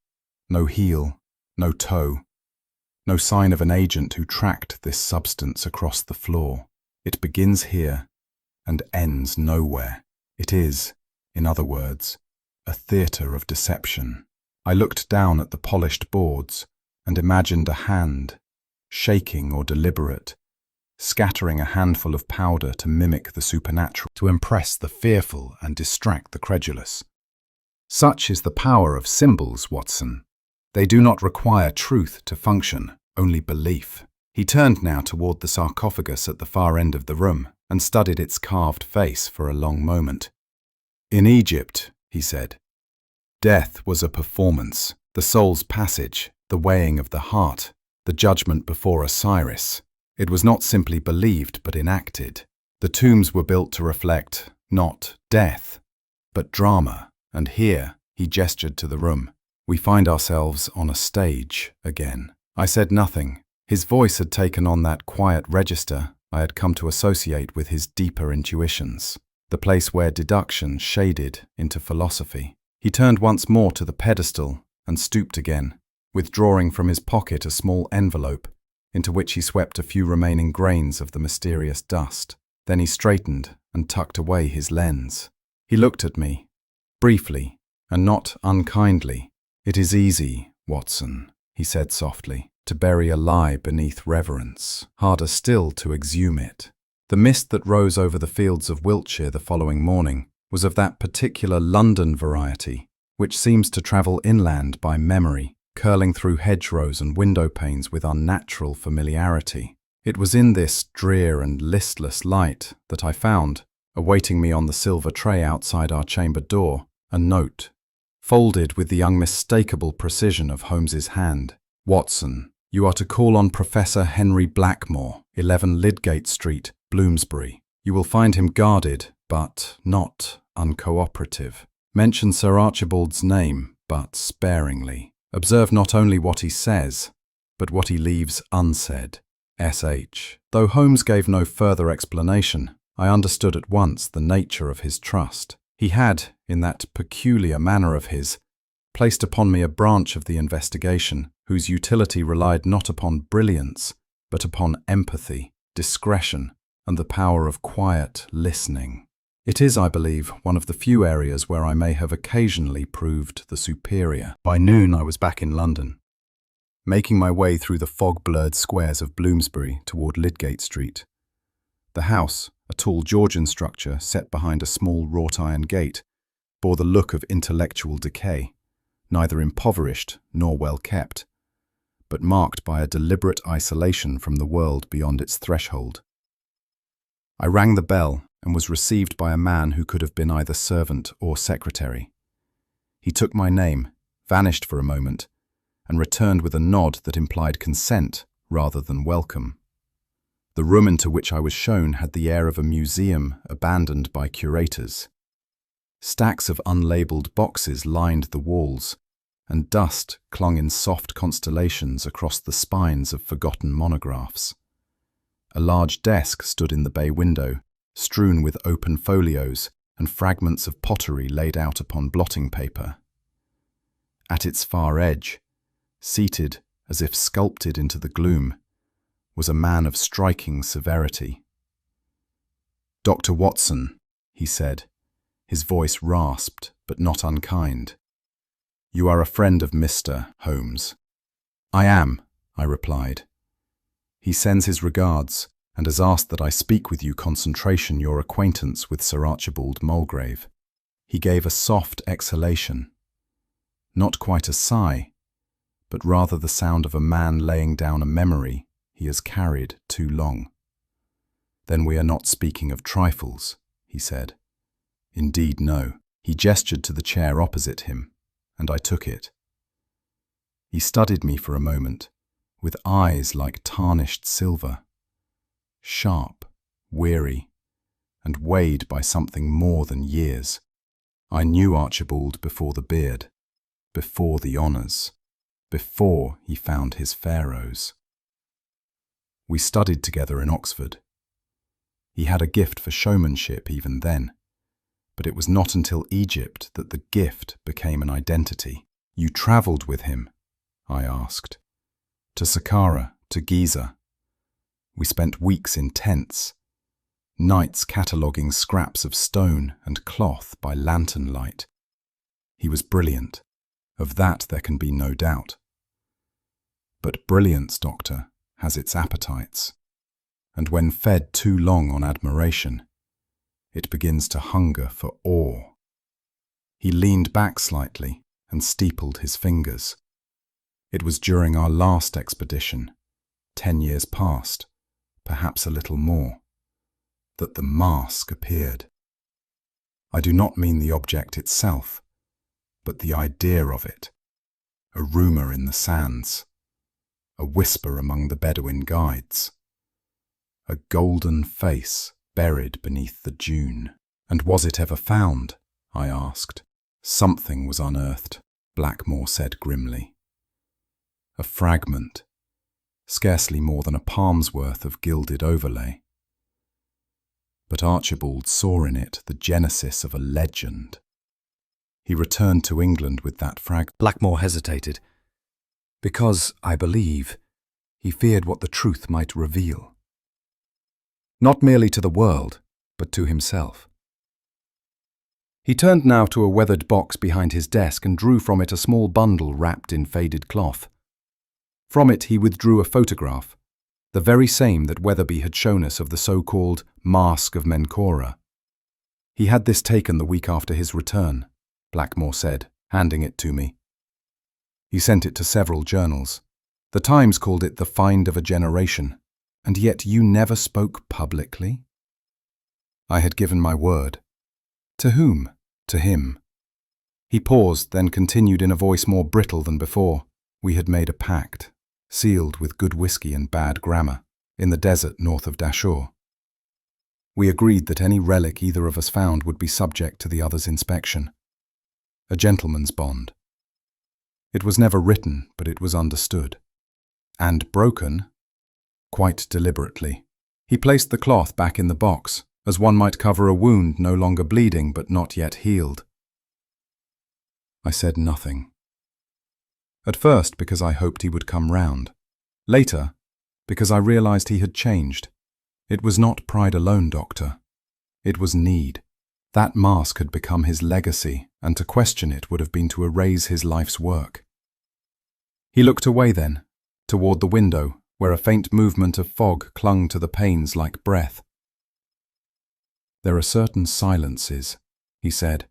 no heel, no toe, no sign of an agent who tracked this substance across the floor. It begins here and ends nowhere. It is, in other words, a theatre of deception." I looked down at the polished boards and imagined a hand, shaking or deliberate, scattering a handful of powder to mimic the supernatural, to impress the fearful and distract the credulous. Such is the power of symbols, Watson. They do not require truth to function, only belief. He turned now toward the sarcophagus at the far end of the room and studied its carved face for a long moment. "In Egypt," he said, "death was a performance, the soul's passage, the weighing of the heart, the judgment before Osiris. It was not simply believed but enacted. The tombs were built to reflect, not death, but drama, and here," he gestured to the room, "we find ourselves on a stage again." I said nothing. His voice had taken on that quiet register I had come to associate with his deeper intuitions, the place where deduction shaded into philosophy. He turned once more to the pedestal and stooped again, withdrawing from his pocket a small envelope, into which he swept a few remaining grains of the mysterious dust. Then he straightened and tucked away his lens. He looked at me, briefly, and not unkindly. "It is easy, Watson," he said softly, "to bury a lie beneath reverence, harder still to exhume it." The mist that rose over the fields of Wiltshire the following morning was of that particular London variety which seems to travel inland by memory curling through hedgerows and window panes with unnatural familiarity. It was in this drear and listless light that I found, awaiting me on the silver tray outside our chamber door, a note, folded with the unmistakable precision of Holmes's hand. "Watson, you are to call on Professor Henry Blackmore, 11 Lydgate Street, Bloomsbury. You will find him guarded, but not uncooperative. Mention Sir Archibald's name, but sparingly. Observe not only what he says, but what he leaves unsaid. S.H." Though Holmes gave no further explanation, I understood at once the nature of his trust. He had, in that peculiar manner of his, placed upon me a branch of the investigation whose utility relied not upon brilliance, but upon empathy, discretion, and the power of quiet listening. It is, I believe, one of the few areas where I may have occasionally proved the superior. By noon I was back in London, making my way through the fog-blurred squares of Bloomsbury toward Lydgate Street. The house, a tall Georgian structure set behind a small wrought-iron gate, bore the look of intellectual decay, neither impoverished nor well kept, but marked by a deliberate isolation from the world beyond its threshold. I rang the bell and was received by a man who could have been either servant or secretary. He took my name, vanished for a moment, and returned with a nod that implied consent rather than welcome. The room into which I was shown had the air of a museum abandoned by curators. Stacks of unlabeled boxes lined the walls, and dust clung in soft constellations across the spines of forgotten monographs. A large desk stood in the bay window, strewn with open folios and fragments of pottery laid out upon blotting paper. At its far edge, seated as if sculpted into the gloom, was a man of striking severity. "Dr. Watson," he said, his voice rasped but not unkind. "You are a friend of Mr. Holmes." "I am," I replied. "He sends his regards and has asked that I speak with you concentration your acquaintance with Sir Archibald Mulgrave." He gave a soft exhalation, not quite a sigh, but rather the sound of a man laying down a memory he has carried too long. "Then we are not speaking of trifles," he said. "Indeed, no." He gestured to the chair opposite him, and I took it. He studied me for a moment, with eyes like tarnished silver, sharp, weary, and weighed by something more than years. I knew Archibald before the beard, before the honours, before he found his Pharaohs. We studied together in Oxford. He had a gift for showmanship even then, but it was not until Egypt that the gift became an identity. "You travelled with him?" I asked. "To Saqqara, to Giza. We spent weeks in tents, nights cataloguing scraps of stone and cloth by lantern light. He was brilliant. Of that there can be no doubt. But brilliance, Doctor, has its appetites, and when fed too long on admiration, it begins to hunger for awe." He leaned back slightly and steepled his fingers. "It was during our last expedition, 10 years past, perhaps a little more, that the mask appeared. I do not mean the object itself, but the idea of it. A rumour in the sands, a whisper among the Bedouin guides. A golden face buried beneath the dune." "And was it ever found?" I asked. "Something was unearthed," Blackmore said grimly. "A fragment, scarcely more than a palm's worth of gilded overlay. But Archibald saw in it the genesis of a legend. He returned to England with that Blackmore hesitated, because, I believe, he feared what the truth might reveal. Not merely to the world, but to himself. He turned now to a weathered box behind his desk and drew from it a small bundle wrapped in faded cloth. From it he withdrew a photograph, the very same that Weatherby had shown us of the so-called Mask of Menkora. "He had this taken the week after his return," Blackmore said, handing it to me. He sent it to several journals. The Times called it the find of a generation. And yet you never spoke publicly? I had given my word. To whom? To him. He paused, then continued in a voice more brittle than before. We had made a pact, sealed with good whiskey and bad grammar, in the desert north of Dashur. We agreed that any relic either of us found would be subject to the other's inspection. A gentleman's bond. It was never written, but it was understood. And broken, quite deliberately. He placed the cloth back in the box, as one might cover a wound no longer bleeding but not yet healed. I said nothing. At first, because I hoped he would come round. Later, because I realized he had changed. It was not pride alone, Doctor. It was need. That mask had become his legacy, and to question it would have been to erase his life's work. He looked away then, toward the window, where a faint movement of fog clung to the panes like breath. There are certain silences, he said,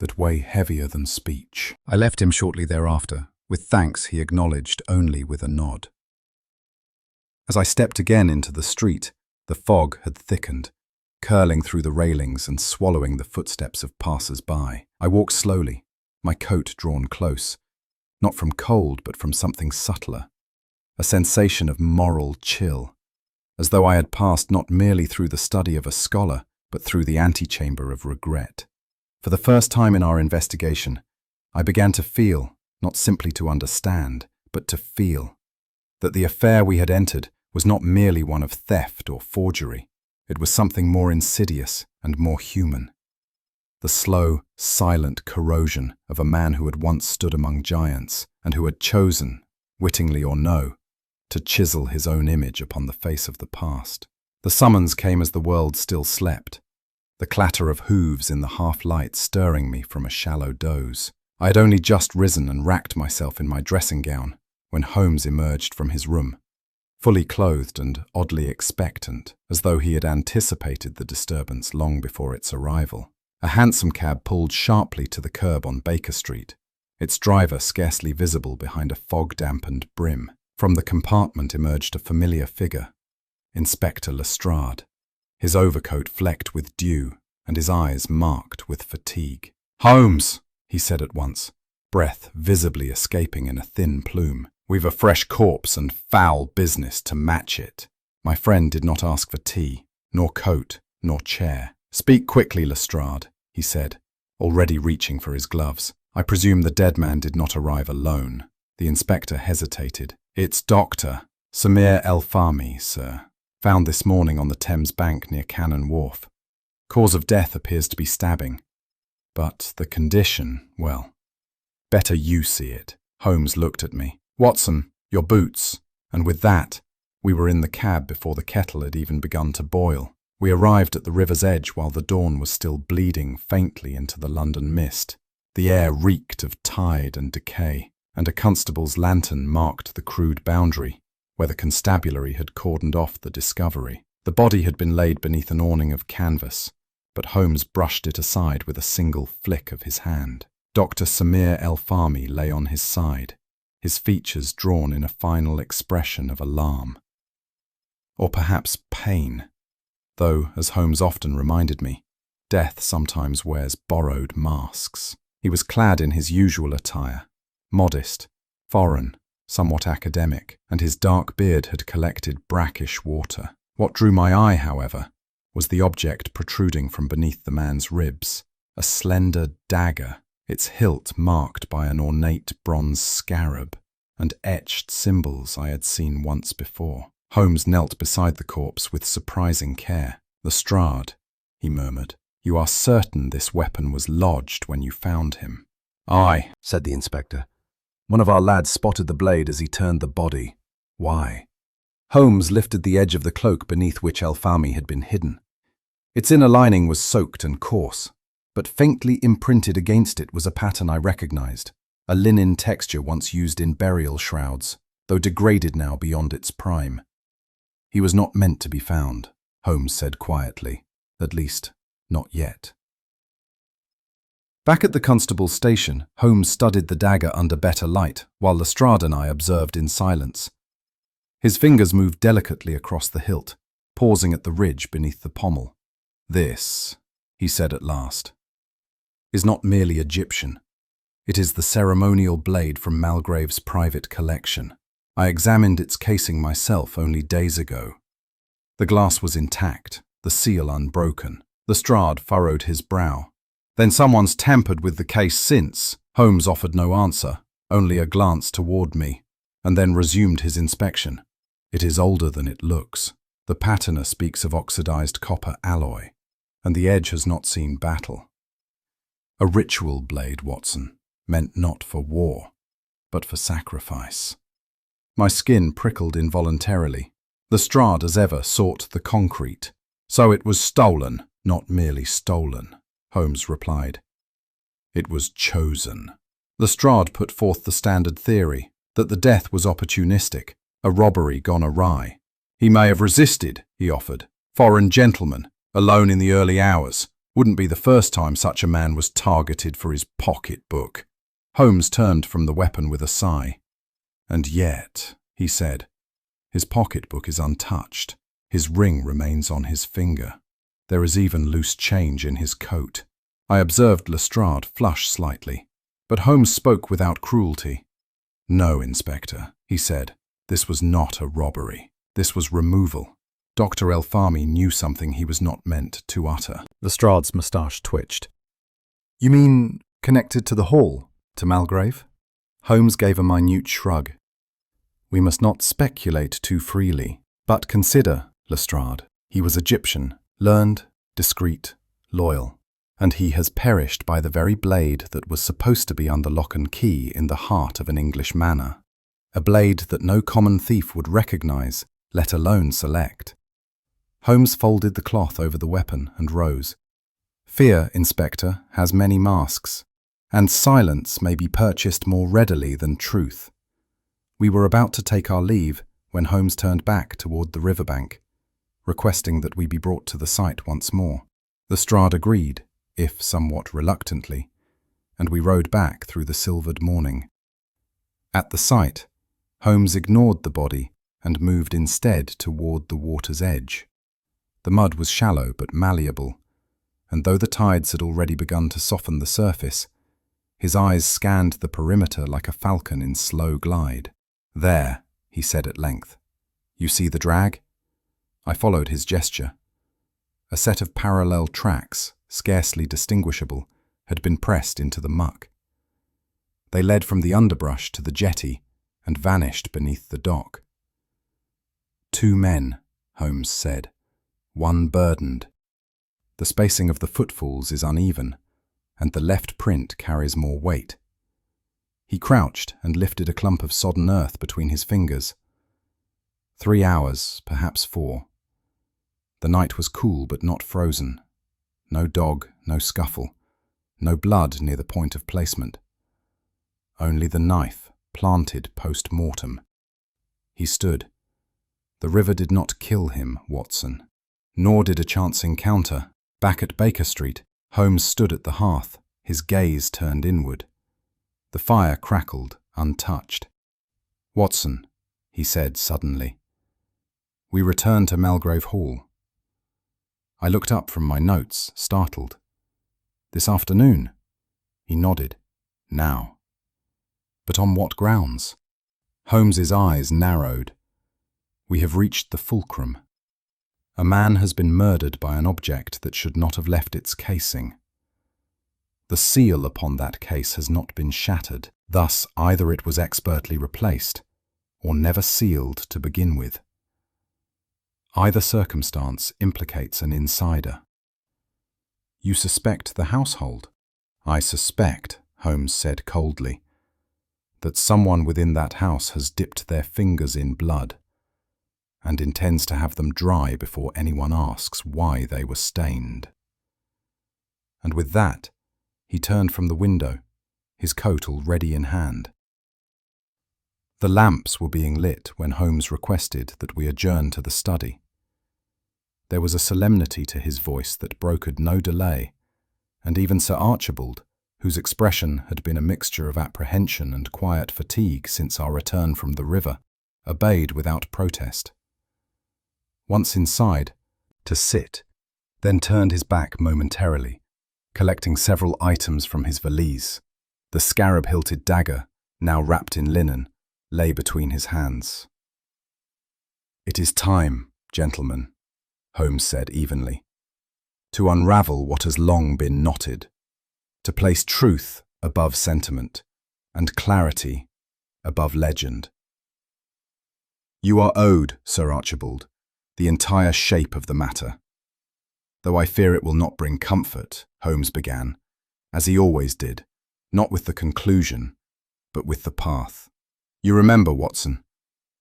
that weigh heavier than speech. I left him shortly thereafter, with thanks he acknowledged only with a nod. As I stepped again into the street, the fog had thickened, curling through the railings and swallowing the footsteps of passers-by. I walked slowly, my coat drawn close, not from cold but from something subtler, a sensation of moral chill, as though I had passed not merely through the study of a scholar, but through the antechamber of regret. For the first time in our investigation, I began to feel, not simply to understand, but to feel, that the affair we had entered was not merely one of theft or forgery. It was something more insidious and more human. The slow, silent corrosion of a man who had once stood among giants and who had chosen, wittingly or no, to chisel his own image upon the face of the past. The summons came as the world still slept, the clatter of hooves in the half-light stirring me from a shallow doze. I had only just risen and racked myself in my dressing gown when Holmes emerged from his room, fully clothed and oddly expectant, as though he had anticipated the disturbance long before its arrival. A hansom cab pulled sharply to the curb on Baker Street, its driver scarcely visible behind a fog-dampened brim. From the compartment emerged a familiar figure, Inspector Lestrade, his overcoat flecked with dew and his eyes marked with fatigue. "Holmes," he said at once, breath visibly escaping in a thin plume. "We've a fresh corpse and foul business to match it." My friend did not ask for tea, nor coat, nor chair. "Speak quickly, Lestrade," he said, already reaching for his gloves. "I presume the dead man did not arrive alone." The inspector hesitated. "It's Dr. Samir El-Fahmy, sir. Found this morning on the Thames bank near Cannon Wharf. Cause of death appears to be stabbing. But the condition, well, better you see it." Holmes looked at me. "Watson, your boots." And with that, we were in the cab before the kettle had even begun to boil. We arrived at the river's edge while the dawn was still bleeding faintly into the London mist. The air reeked of tide and decay, and a constable's lantern marked the crude boundary, where the constabulary had cordoned off the discovery. The body had been laid beneath an awning of canvas, but Holmes brushed it aside with a single flick of his hand. Dr. Samir El-Fahmy lay on his side, his features drawn in a final expression of alarm. Or perhaps pain, though, as Holmes often reminded me, death sometimes wears borrowed masks. He was clad in his usual attire, modest, foreign, somewhat academic, and his dark beard had collected brackish water. What drew my eye, however, was the object protruding from beneath the man's ribs, a slender dagger, its hilt marked by an ornate bronze scarab and etched symbols I had seen once before. Holmes knelt beside the corpse with surprising care. "Lestrade," he murmured, "you are certain this weapon was lodged when you found him?" "Aye," said the inspector. "One of our lads spotted the blade as he turned the body." "Why?" Holmes lifted the edge of the cloak beneath which El-Fahmy had been hidden. Its inner lining was soaked and coarse, but faintly imprinted against it was a pattern I recognized, a linen texture once used in burial shrouds, though degraded now beyond its prime. "He was not meant to be found," Holmes said quietly. "At least, not yet." Back at the constable's station, Holmes studied the dagger under better light, while Lestrade and I observed in silence. His fingers moved delicately across the hilt, pausing at the ridge beneath the pommel. "This," he said at last, "is not merely Egyptian. It is the ceremonial blade from Malgrave's private collection. I examined its casing myself only days ago. The glass was intact, the seal unbroken." Lestrade furrowed his brow. "Then someone's tampered with the case since." Holmes offered no answer, only a glance toward me, and then resumed his inspection. "It is older than it looks. The patina speaks of oxidized copper alloy, and the edge has not seen battle. A ritual blade, Watson, meant not for war, but for sacrifice." My skin prickled involuntarily. Lestrade, as ever, sought the concrete. "So it was stolen, not merely stolen," Holmes replied. "It was chosen." Lestrade put forth the standard theory, that the death was opportunistic, a robbery gone awry. "He may have resisted," he offered. "Foreign gentleman, alone in the early hours. Wouldn't be the first time such a man was targeted for his pocketbook." Holmes turned from the weapon with a sigh. "And yet," he said, "his pocketbook is untouched. His ring remains on his finger. There is even loose change in his coat." I observed Lestrade flush slightly, but Holmes spoke without cruelty. "No, Inspector," he said, "this was not a robbery. This was removal. Dr. Elfami knew something he was not meant to utter." Lestrade's moustache twitched. "You mean connected to the hall, to Malgrave?" Holmes gave a minute shrug. "We must not speculate too freely, but consider, Lestrade. He was Egyptian, learned, discreet, loyal, and he has perished by the very blade that was supposed to be under lock and key in the heart of an English manor. A blade that no common thief would recognize, let alone select." Holmes folded the cloth over the weapon and rose. "Fear, Inspector, has many masks, and silence may be purchased more readily than truth." We were about to take our leave when Holmes turned back toward the riverbank, requesting that we be brought to the site once more. Lestrade agreed, if somewhat reluctantly, and we rode back through the silvered morning. At the site, Holmes ignored the body and moved instead toward the water's edge. The mud was shallow but malleable, and though the tides had already begun to soften the surface, his eyes scanned the perimeter like a falcon in slow glide. "There," he said at length. "You see the drag?" I followed his gesture. A set of parallel tracks, scarcely distinguishable, had been pressed into the muck. They led from the underbrush to the jetty and vanished beneath the dock. "Two men," Holmes said, "one burdened. The spacing of the footfalls is uneven, and the left print carries more weight." He crouched and lifted a clump of sodden earth between his fingers. 3 hours, perhaps 4. The night was cool but not frozen. No dog, no scuffle, no blood near the point of placement. Only the knife, planted post-mortem. He stood. The river did not kill him, Watson. Nor did a chance encounter. Back at Baker Street, Holmes stood at the hearth, his gaze turned inward. The fire crackled, untouched. "Watson," he said suddenly. "We return to Malgrave Hall." I looked up from my notes, startled. "This afternoon?" He nodded. "Now." "But on what grounds?" Holmes's eyes narrowed. "We have reached the fulcrum. A man has been murdered by an object that should not have left its casing. The seal upon that case has not been shattered, thus either it was expertly replaced, or never sealed to begin with. Either circumstance implicates an insider." "You suspect the household?" "I suspect," Holmes said coldly, "that someone within that house has dipped their fingers in blood, and intends to have them dry before anyone asks why they were stained." And with that, he turned from the window, his coat already in hand. The lamps were being lit when Holmes requested that we adjourn to the study. There was a solemnity to his voice that brokered no delay, and even Sir Archibald, whose expression had been a mixture of apprehension and quiet fatigue since our return from the river, obeyed without protest. Once inside, to sit, then turned his back momentarily, collecting several items from his valise. The scarab-hilted dagger, now wrapped in linen, lay between his hands. "It is time, gentlemen," Holmes said evenly, "to unravel what has long been knotted, to place truth above sentiment, and clarity above legend. You are owed, Sir Archibald, the entire shape of the matter. Though I fear it will not bring comfort," Holmes began, as he always did, not with the conclusion, but with the path. "You remember, Watson,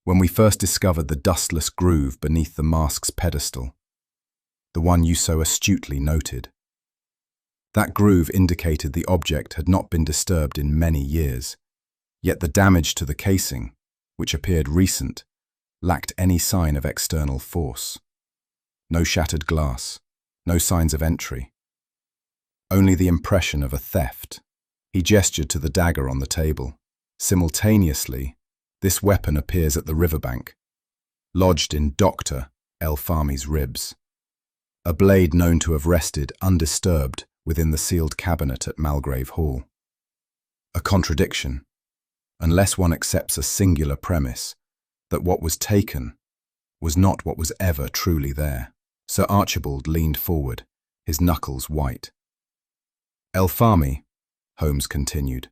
when we first discovered the dustless groove beneath the mask's pedestal, the one you so astutely noted. That groove indicated the object had not been disturbed in many years, yet the damage to the casing, which appeared recent, lacked any sign of external force. No shattered glass, no signs of entry. Only the impression of a theft." He gestured to the dagger on the table. "Simultaneously, this weapon appears at the riverbank, lodged in Dr. El-Fahmi's ribs. A blade known to have rested undisturbed within the sealed cabinet at Malgrave Hall. A contradiction, unless one accepts a singular premise that what was taken was not what was ever truly there." Sir Archibald leaned forward, his knuckles white. "El-Fahmi," Holmes continued,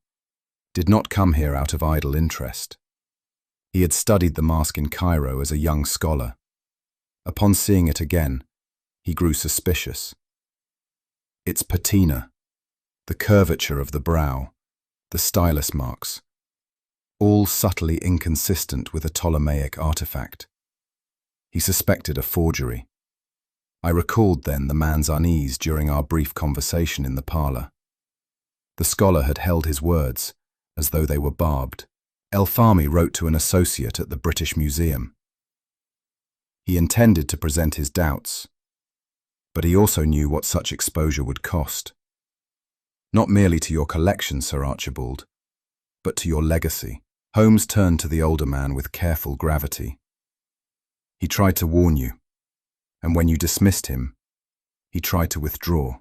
"did not come here out of idle interest. He had studied the mask in Cairo as a young scholar. Upon seeing it again, he grew suspicious. Its patina, the curvature of the brow, the stylus marks, all subtly inconsistent with a Ptolemaic artifact. He suspected a forgery. I recalled then the man's unease during our brief conversation in the parlour. The scholar had held his words as though they were barbed. El-Fahmi wrote to an associate at the British Museum. He intended to present his doubts, but he also knew what such exposure would cost. Not merely to your collection, Sir Archibald, but to your legacy." Holmes turned to the older man with careful gravity. "He tried to warn you, and when you dismissed him, he tried to withdraw.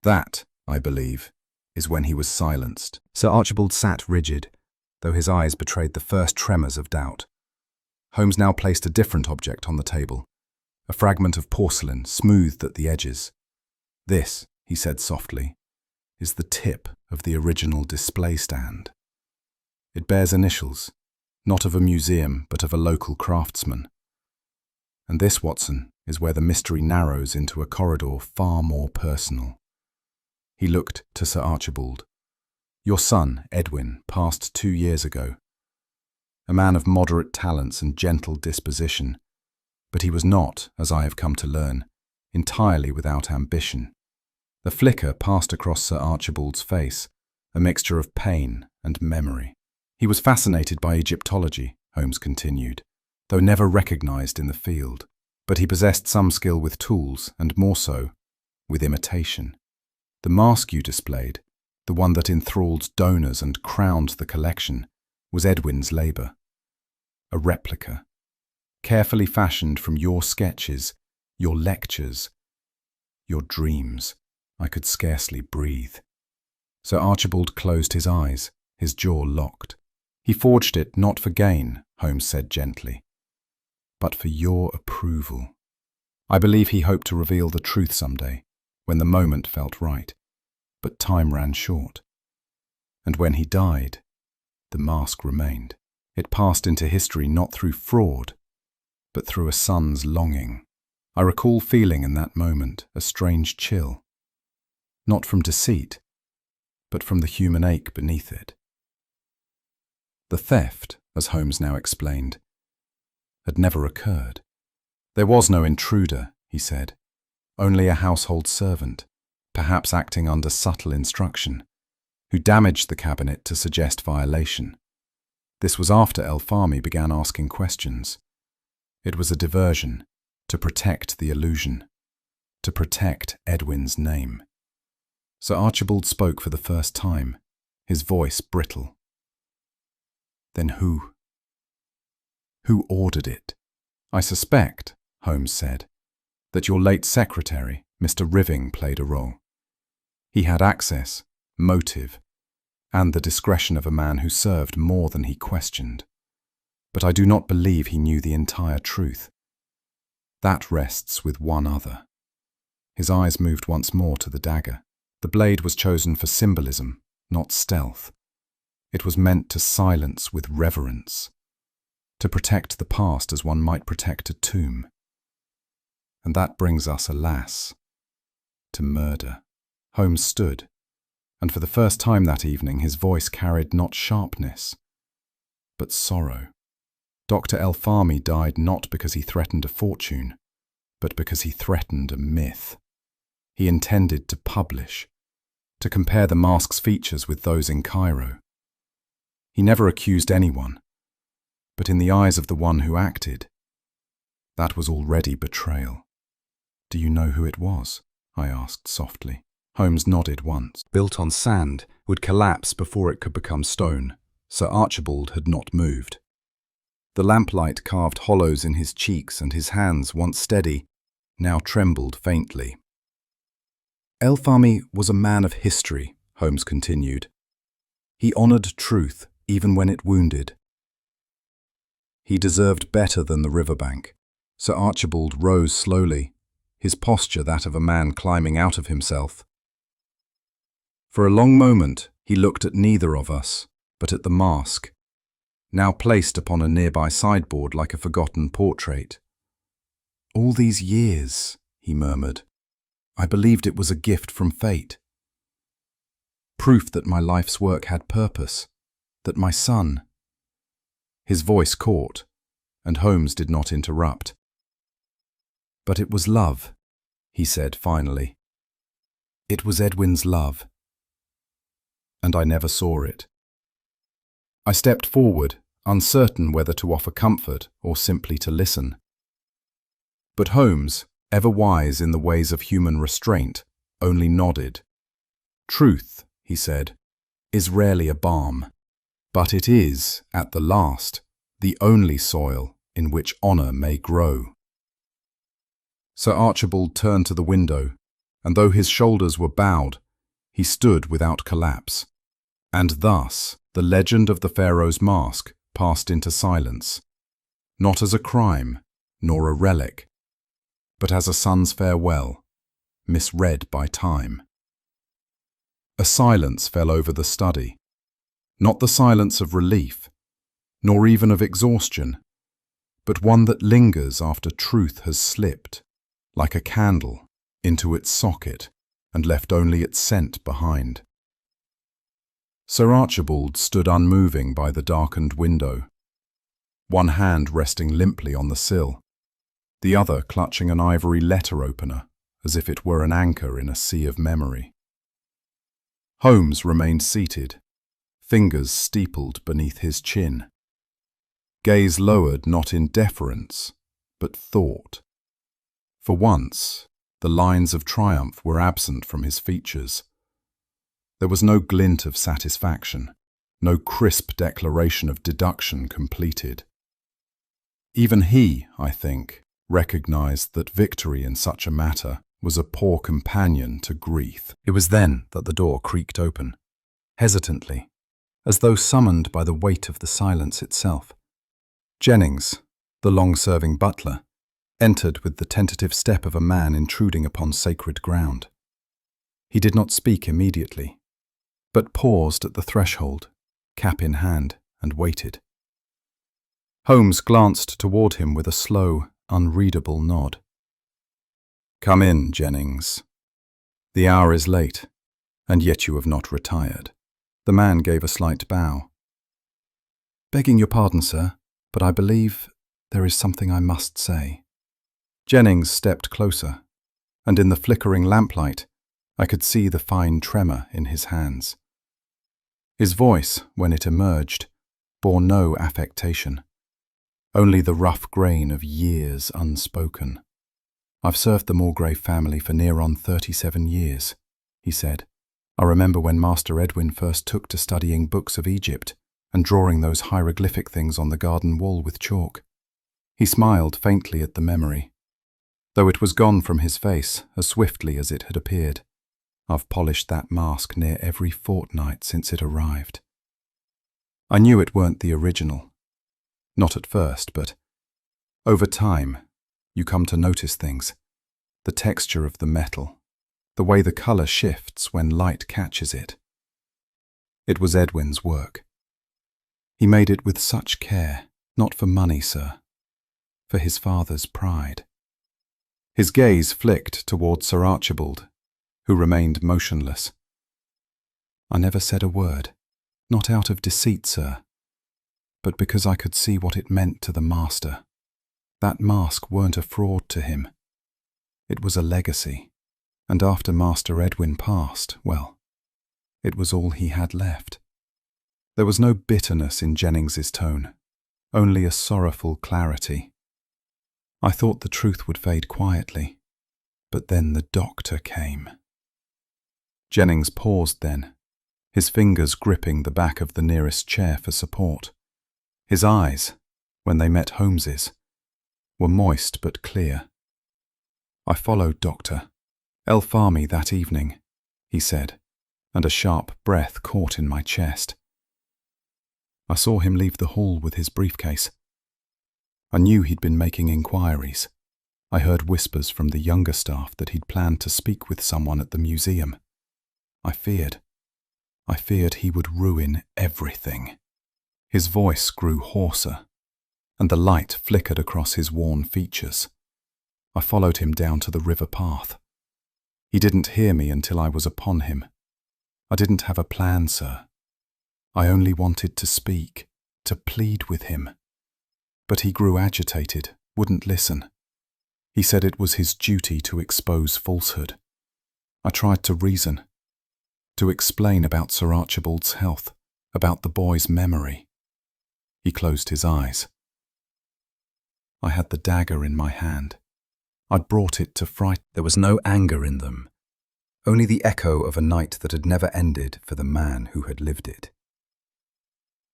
That, I believe, is when he was silenced." Sir Archibald sat rigid, though his eyes betrayed the first tremors of doubt. Holmes now placed a different object on the table, a fragment of porcelain smoothed at the edges. "This," he said softly, "is the tip of the original display stand. It bears initials, not of a museum, but of a local craftsman. And this, Watson, is where the mystery narrows into a corridor far more personal." He looked to Sir Archibald. "Your son, Edwin, passed 2 years ago. A man of moderate talents and gentle disposition, but he was not, as I have come to learn, entirely without ambition." The flicker passed across Sir Archibald's face, a mixture of pain and memory. "He was fascinated by Egyptology," Holmes continued, "though never recognized in the field. But he possessed some skill with tools, and more so, with imitation. The mask you displayed, the one that enthralled donors and crowned the collection, was Edwin's labour. A replica, carefully fashioned from your sketches, your lectures, your dreams." I could scarcely breathe. Sir Archibald closed his eyes, his jaw locked. "He forged it not for gain," Holmes said gently, "but for your approval. I believe he hoped to reveal the truth someday, when the moment felt right, but time ran short. And when he died, the mask remained. It passed into history not through fraud, but through a son's longing. I recall feeling in that moment a strange chill, not from deceit, but from the human ache beneath it." The theft, as Holmes now explained, had never occurred. "There was no intruder," he said, "only a household servant, perhaps acting under subtle instruction, who damaged the cabinet to suggest violation. This was after El-Fahmi began asking questions. It was a diversion, to protect the illusion, to protect Edwin's name." Sir Archibald spoke for the first time, his voice brittle. Then who? Who ordered it? I suspect, Holmes said, that your late secretary, Mr. Riving, played a role. He had access, motive, and the discretion of a man who served more than he questioned. But I do not believe he knew the entire truth. That rests with one other. His eyes moved once more to the dagger. The blade was chosen for symbolism, not stealth. It was meant to silence with reverence, to protect the past as one might protect a tomb. And that brings us, alas, to murder. Holmes stood, and for the first time that evening his voice carried not sharpness, but sorrow. Dr. Elfami died not because he threatened a fortune, but because he threatened a myth. He intended to publish, to compare the mask's features with those in Cairo. He never accused anyone, but in the eyes of the one who acted, that was already betrayal. Do you know who it was? I asked softly. Holmes nodded once. Built on sand, would collapse before it could become stone. Sir Archibald had not moved. The lamplight carved hollows in his cheeks, and his hands, once steady, now trembled faintly. Elfami was a man of history, Holmes continued. He honoured truth, even when it wounded. He deserved better than the riverbank. Sir Archibald rose slowly, his posture that of a man climbing out of himself. For a long moment he looked at neither of us, but at the mask, now placed upon a nearby sideboard like a forgotten portrait. "All these years," he murmured, "I believed it was a gift from fate. Proof that my life's work had purpose, that my son—" His voice caught, and Holmes did not interrupt. "But it was love," he said finally. "It was Edwin's love. And I never saw it." I stepped forward, uncertain whether to offer comfort or simply to listen. But Holmes, ever wise in the ways of human restraint, only nodded. "Truth," he said, "is rarely a balm, but it is, at the last, the only soil in which honour may grow." Sir Archibald turned to the window, and though his shoulders were bowed, he stood without collapse. And thus the legend of the Pharaoh's mask passed into silence, not as a crime nor a relic, but as a son's farewell, misread by time. A silence fell over the study, not the silence of relief, nor even of exhaustion, but one that lingers after truth has slipped, like a candle, into its socket and left only its scent behind. Sir Archibald stood unmoving by the darkened window, one hand resting limply on the sill, the other clutching an ivory letter opener as if it were an anchor in a sea of memory. Holmes remained seated, fingers steepled beneath his chin, gaze lowered not in deference, but thought. For once, the lines of triumph were absent from his features. There was no glint of satisfaction, no crisp declaration of deduction completed. Even he, I think, recognized that victory in such a matter was a poor companion to grief. It was then that the door creaked open, hesitantly, as though summoned by the weight of the silence itself. Jennings, the long-serving butler, entered with the tentative step of a man intruding upon sacred ground. He did not speak immediately, but paused at the threshold, cap in hand, and waited. Holmes glanced toward him with a slow, unreadable nod. "Come in, Jennings. The hour is late, and yet you have not retired." The man gave a slight bow. "Begging your pardon, sir, but I believe there is something I must say." Jennings stepped closer, and in the flickering lamplight, I could see the fine tremor in his hands. His voice, when it emerged, bore no affectation, only the rough grain of years unspoken. "I've served the Mulgrave family for near on 37 years, he said, I remember when Master Edwin first took to studying books of Egypt and drawing those hieroglyphic things on the garden wall with chalk. He smiled faintly at the memory, though it was gone from his face as swiftly as it had appeared. I've polished that mask near every fortnight since it arrived. I knew it weren't the original. Not at first, but over time, you come to notice things. The texture of the metal, the way the colour shifts when light catches it. It was Edwin's work. He made it with such care, not for money, sir, for his father's pride. His gaze flicked toward Sir Archibald, who remained motionless. I never said a word, not out of deceit, sir, but because I could see what it meant to the master. That mask weren't a fraud to him. It was a legacy, and after Master Edwin passed, well, it was all he had left. There was no bitterness in Jennings's tone, only a sorrowful clarity. I thought the truth would fade quietly, but then the doctor came. Jennings paused then, his fingers gripping the back of the nearest chair for support. His eyes, when they met Holmes's, were moist but clear. I followed Doctor. El Fahmy that evening, he said, and a sharp breath caught in my chest. I saw him leave the hall with his briefcase. I knew he'd been making inquiries. I heard whispers from the younger staff that he'd planned to speak with someone at the museum. I feared he would ruin everything. His voice grew hoarser, and the light flickered across his worn features. I followed him down to the river path. He didn't hear me until I was upon him. I didn't have a plan, sir. I only wanted to speak, to plead with him. But he grew agitated, wouldn't listen. He said it was his duty to expose falsehood. I tried to reason, to explain about Sir Archibald's health, about the boy's memory. He closed his eyes. I had the dagger in my hand. I'd brought it to fright. There was no anger in them, only the echo of a night that had never ended for the man who had lived it.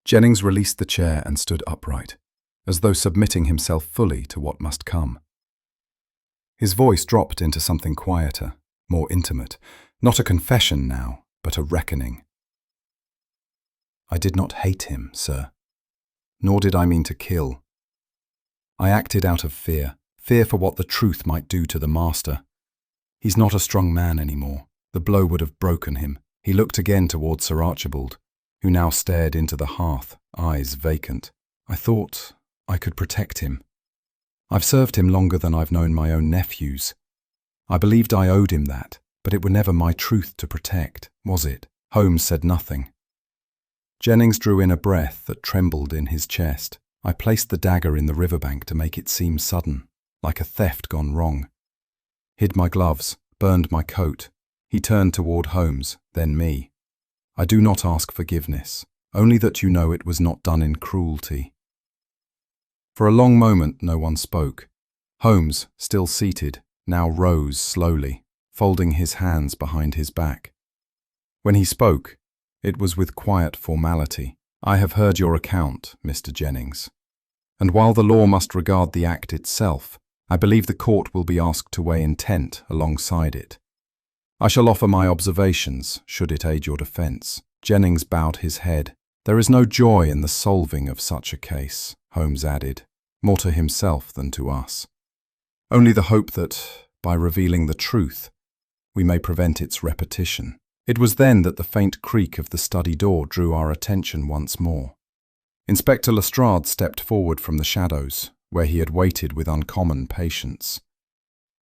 Jennings released the chair and stood upright, as though submitting himself fully to what must come. His voice dropped into something quieter, more intimate, not a confession now, but a reckoning. I did not hate him, sir, nor did I mean to kill. I acted out of fear for what the truth might do to the master. He's not a strong man anymore. The blow would have broken him. He looked again toward Sir Archibald, who now stared into the hearth, eyes vacant. I thought I could protect him. I've served him longer than I've known my own nephews. I believed I owed him that, but it were never my truth to protect, was it? Holmes said nothing. Jennings drew in a breath that trembled in his chest. I placed the dagger in the riverbank to make it seem sudden, like a theft gone wrong. Hid my gloves, burned my coat. He turned toward Holmes, then me. I do not ask forgiveness, only that you know it was not done in cruelty. For a long moment no one spoke. Holmes, still seated, now rose slowly, folding his hands behind his back. When he spoke, it was with quiet formality. I have heard your account, Mr. Jennings, and while the law must regard the act itself, I believe the court will be asked to weigh intent alongside it. I shall offer my observations, should it aid your defence. Jennings bowed his head. There is no joy in the solving of such a case, Holmes added, more to himself than to us. Only the hope that, by revealing the truth, we may prevent its repetition. It was then that the faint creak of the study door drew our attention once more. Inspector Lestrade stepped forward from the shadows, where he had waited with uncommon patience.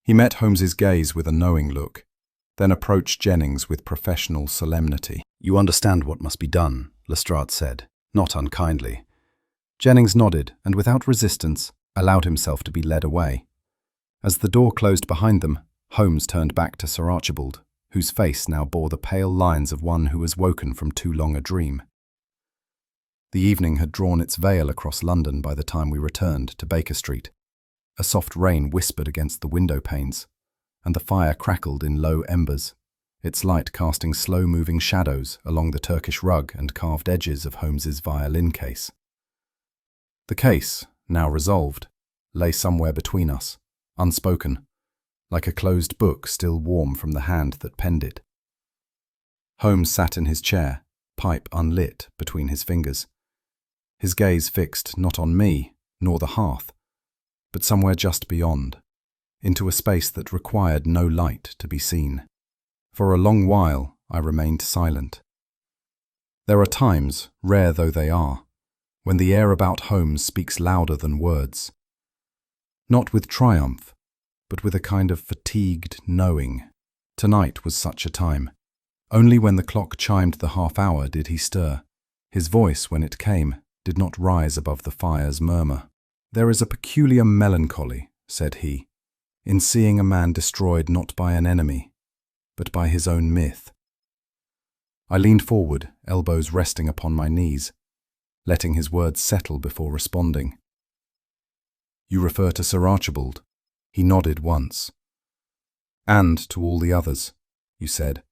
He met Holmes's gaze with a knowing look, then approached Jennings with professional solemnity. "You understand what must be done," Lestrade said, not unkindly. Jennings nodded and, without resistance, allowed himself to be led away. As the door closed behind them, Holmes turned back to Sir Archibald, whose face now bore the pale lines of one who has woken from too long a dream. The evening had drawn its veil across London by the time we returned to Baker Street. A soft rain whispered against the window panes, and the fire crackled in low embers, its light casting slow-moving shadows along the Turkish rug and carved edges of Holmes's violin case. The case, now resolved, lay somewhere between us, unspoken, like a closed book still warm from the hand that penned it. Holmes sat in his chair, pipe unlit between his fingers, his gaze fixed not on me, nor the hearth, but somewhere just beyond, into a space that required no light to be seen. For a long while I remained silent. There are times, rare though they are, when the air about Holmes speaks louder than words. Not with triumph, but with a kind of fatigued knowing. Tonight was such a time. Only when the clock chimed the half-hour did he stir. His voice, when it came, did not rise above the fire's murmur. "There is a peculiar melancholy," said he, "in seeing a man destroyed not by an enemy, but by his own myth." I leaned forward, elbows resting upon my knees, letting his words settle before responding. "You refer to Sir Archibald?" He nodded once. "And to all the others," you said,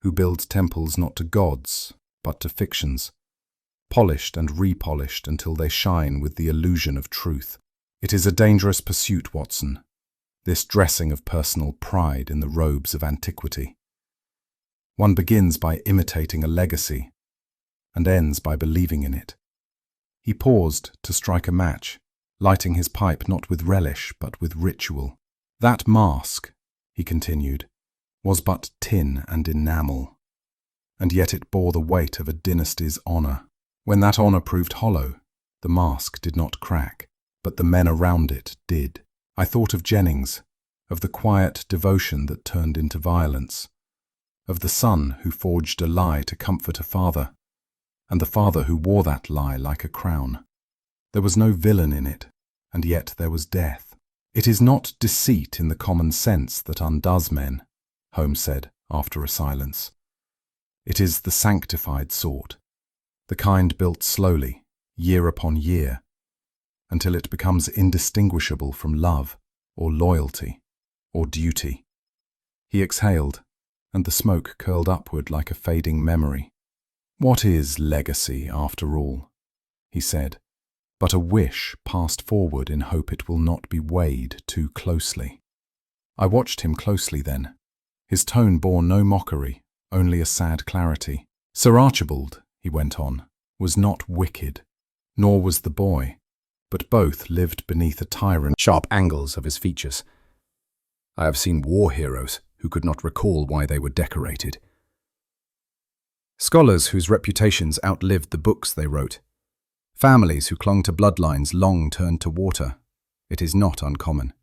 "who build temples not to gods, but to fictions, polished and repolished until they shine with the illusion of truth. It is a dangerous pursuit, Watson, this dressing of personal pride in the robes of antiquity. One begins by imitating a legacy, and ends by believing in it." He paused to strike a match, lighting his pipe not with relish but with ritual. "That mask," he continued, "was but tin and enamel, and yet it bore the weight of a dynasty's honour. When that honour proved hollow, the mask did not crack, but the men around it did. I thought of Jennings, of the quiet devotion that turned into violence, of the son who forged a lie to comfort a father, and the father who wore that lie like a crown. There was no villain in it, and yet there was death. It is not deceit in the common sense that undoes men," Holmes said after a silence. "It is the sanctified sort, the kind built slowly, year upon year, until it becomes indistinguishable from love, or loyalty, or duty." He exhaled, and the smoke curled upward like a fading memory. "What is legacy, after all?" he said. "But a wish passed forward in hope it will not be weighed too closely." I watched him closely then. His tone bore no mockery, only a sad clarity. "Sir Archibald," he went on, "was not wicked, nor was the boy, but both lived beneath a tyrant." Sharp angles of his features. "I have seen war heroes who could not recall why they were decorated. Scholars whose reputations outlived the books they wrote. Families who clung to bloodlines long turned to water. It is not uncommon.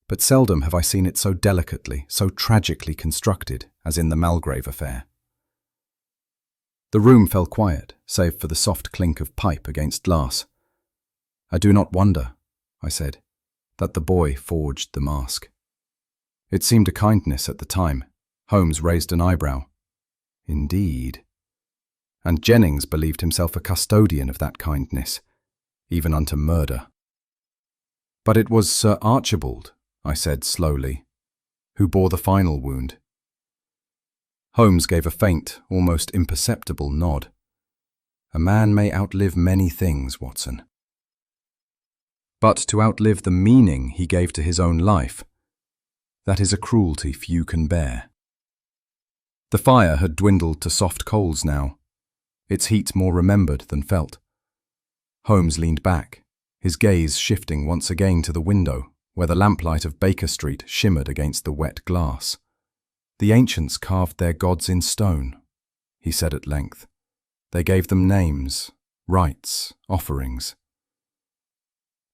But seldom have I seen it so delicately, so tragically constructed as in the Malgrave affair." The room fell quiet, save for the soft clink of pipe against glass. "I do not wonder," I said, "that the boy forged the mask." It seemed a kindness at the time. Holmes raised an eyebrow. "Indeed." And Jennings believed himself a custodian of that kindness, even unto murder. "But it was Sir Archibald," I said slowly, "who bore the final wound." Holmes gave a faint, almost imperceptible nod. "A man may outlive many things, Watson. But to outlive the meaning he gave to his own life, that is a cruelty few can bear." The fire had dwindled to soft coals now, its heat more remembered than felt. Holmes leaned back, his gaze shifting once again to the window, where the lamplight of Baker Street shimmered against the wet glass. "The ancients carved their gods in stone," he said at length. "They gave them names, rites, offerings.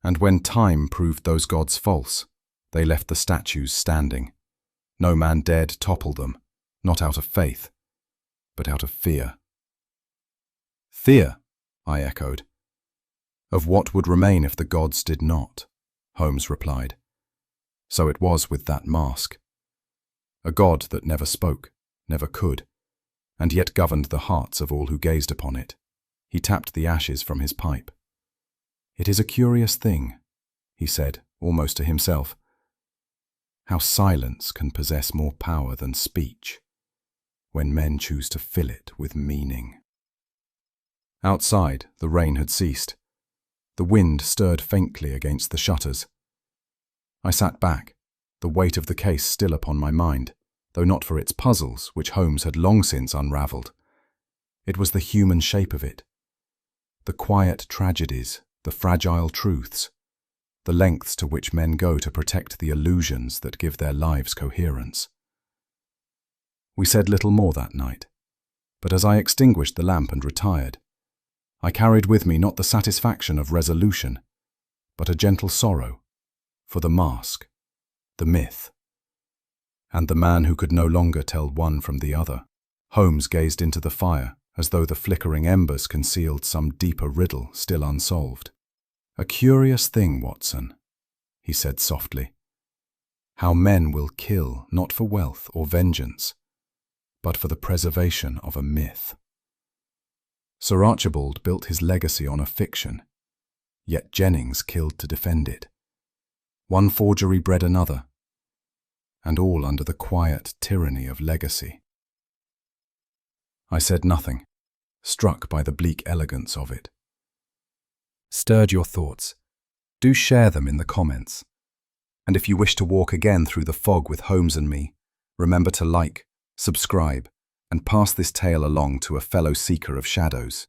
And when time proved those gods false, they left the statues standing. No man dared topple them, not out of faith, but out of fear." "Fear," I echoed. "Of what would remain if the gods did not," Holmes replied. "So it was with that mask. A god that never spoke, never could, and yet governed the hearts of all who gazed upon it." He tapped the ashes from his pipe. "It is a curious thing," he said, almost to himself, "how silence can possess more power than speech." when men choose to fill it with meaning. Outside, the rain had ceased. The wind stirred faintly against the shutters. I sat back, the weight of the case still upon my mind, though not for its puzzles, which Holmes had long since unravelled. It was the human shape of it, the quiet tragedies, the fragile truths, the lengths to which men go to protect the illusions that give their lives coherence. We said little more that night, but as I extinguished the lamp and retired, I carried with me not the satisfaction of resolution, but a gentle sorrow for the mask, the myth, and the man who could no longer tell one from the other. Holmes gazed into the fire as though the flickering embers concealed some deeper riddle still unsolved. "A curious thing, Watson," he said softly, "how men will kill not for wealth or vengeance, but for the preservation of a myth." Sir Archibald built his legacy on a fiction, yet Jennings killed to defend it. One forgery bred another, and all under the quiet tyranny of legacy. I said nothing, struck by the bleak elegance of it. Stirred your thoughts? Do share them in the comments. And if you wish to walk again through the fog with Holmes and me, remember to like, subscribe, and pass this tale along to a fellow seeker of shadows.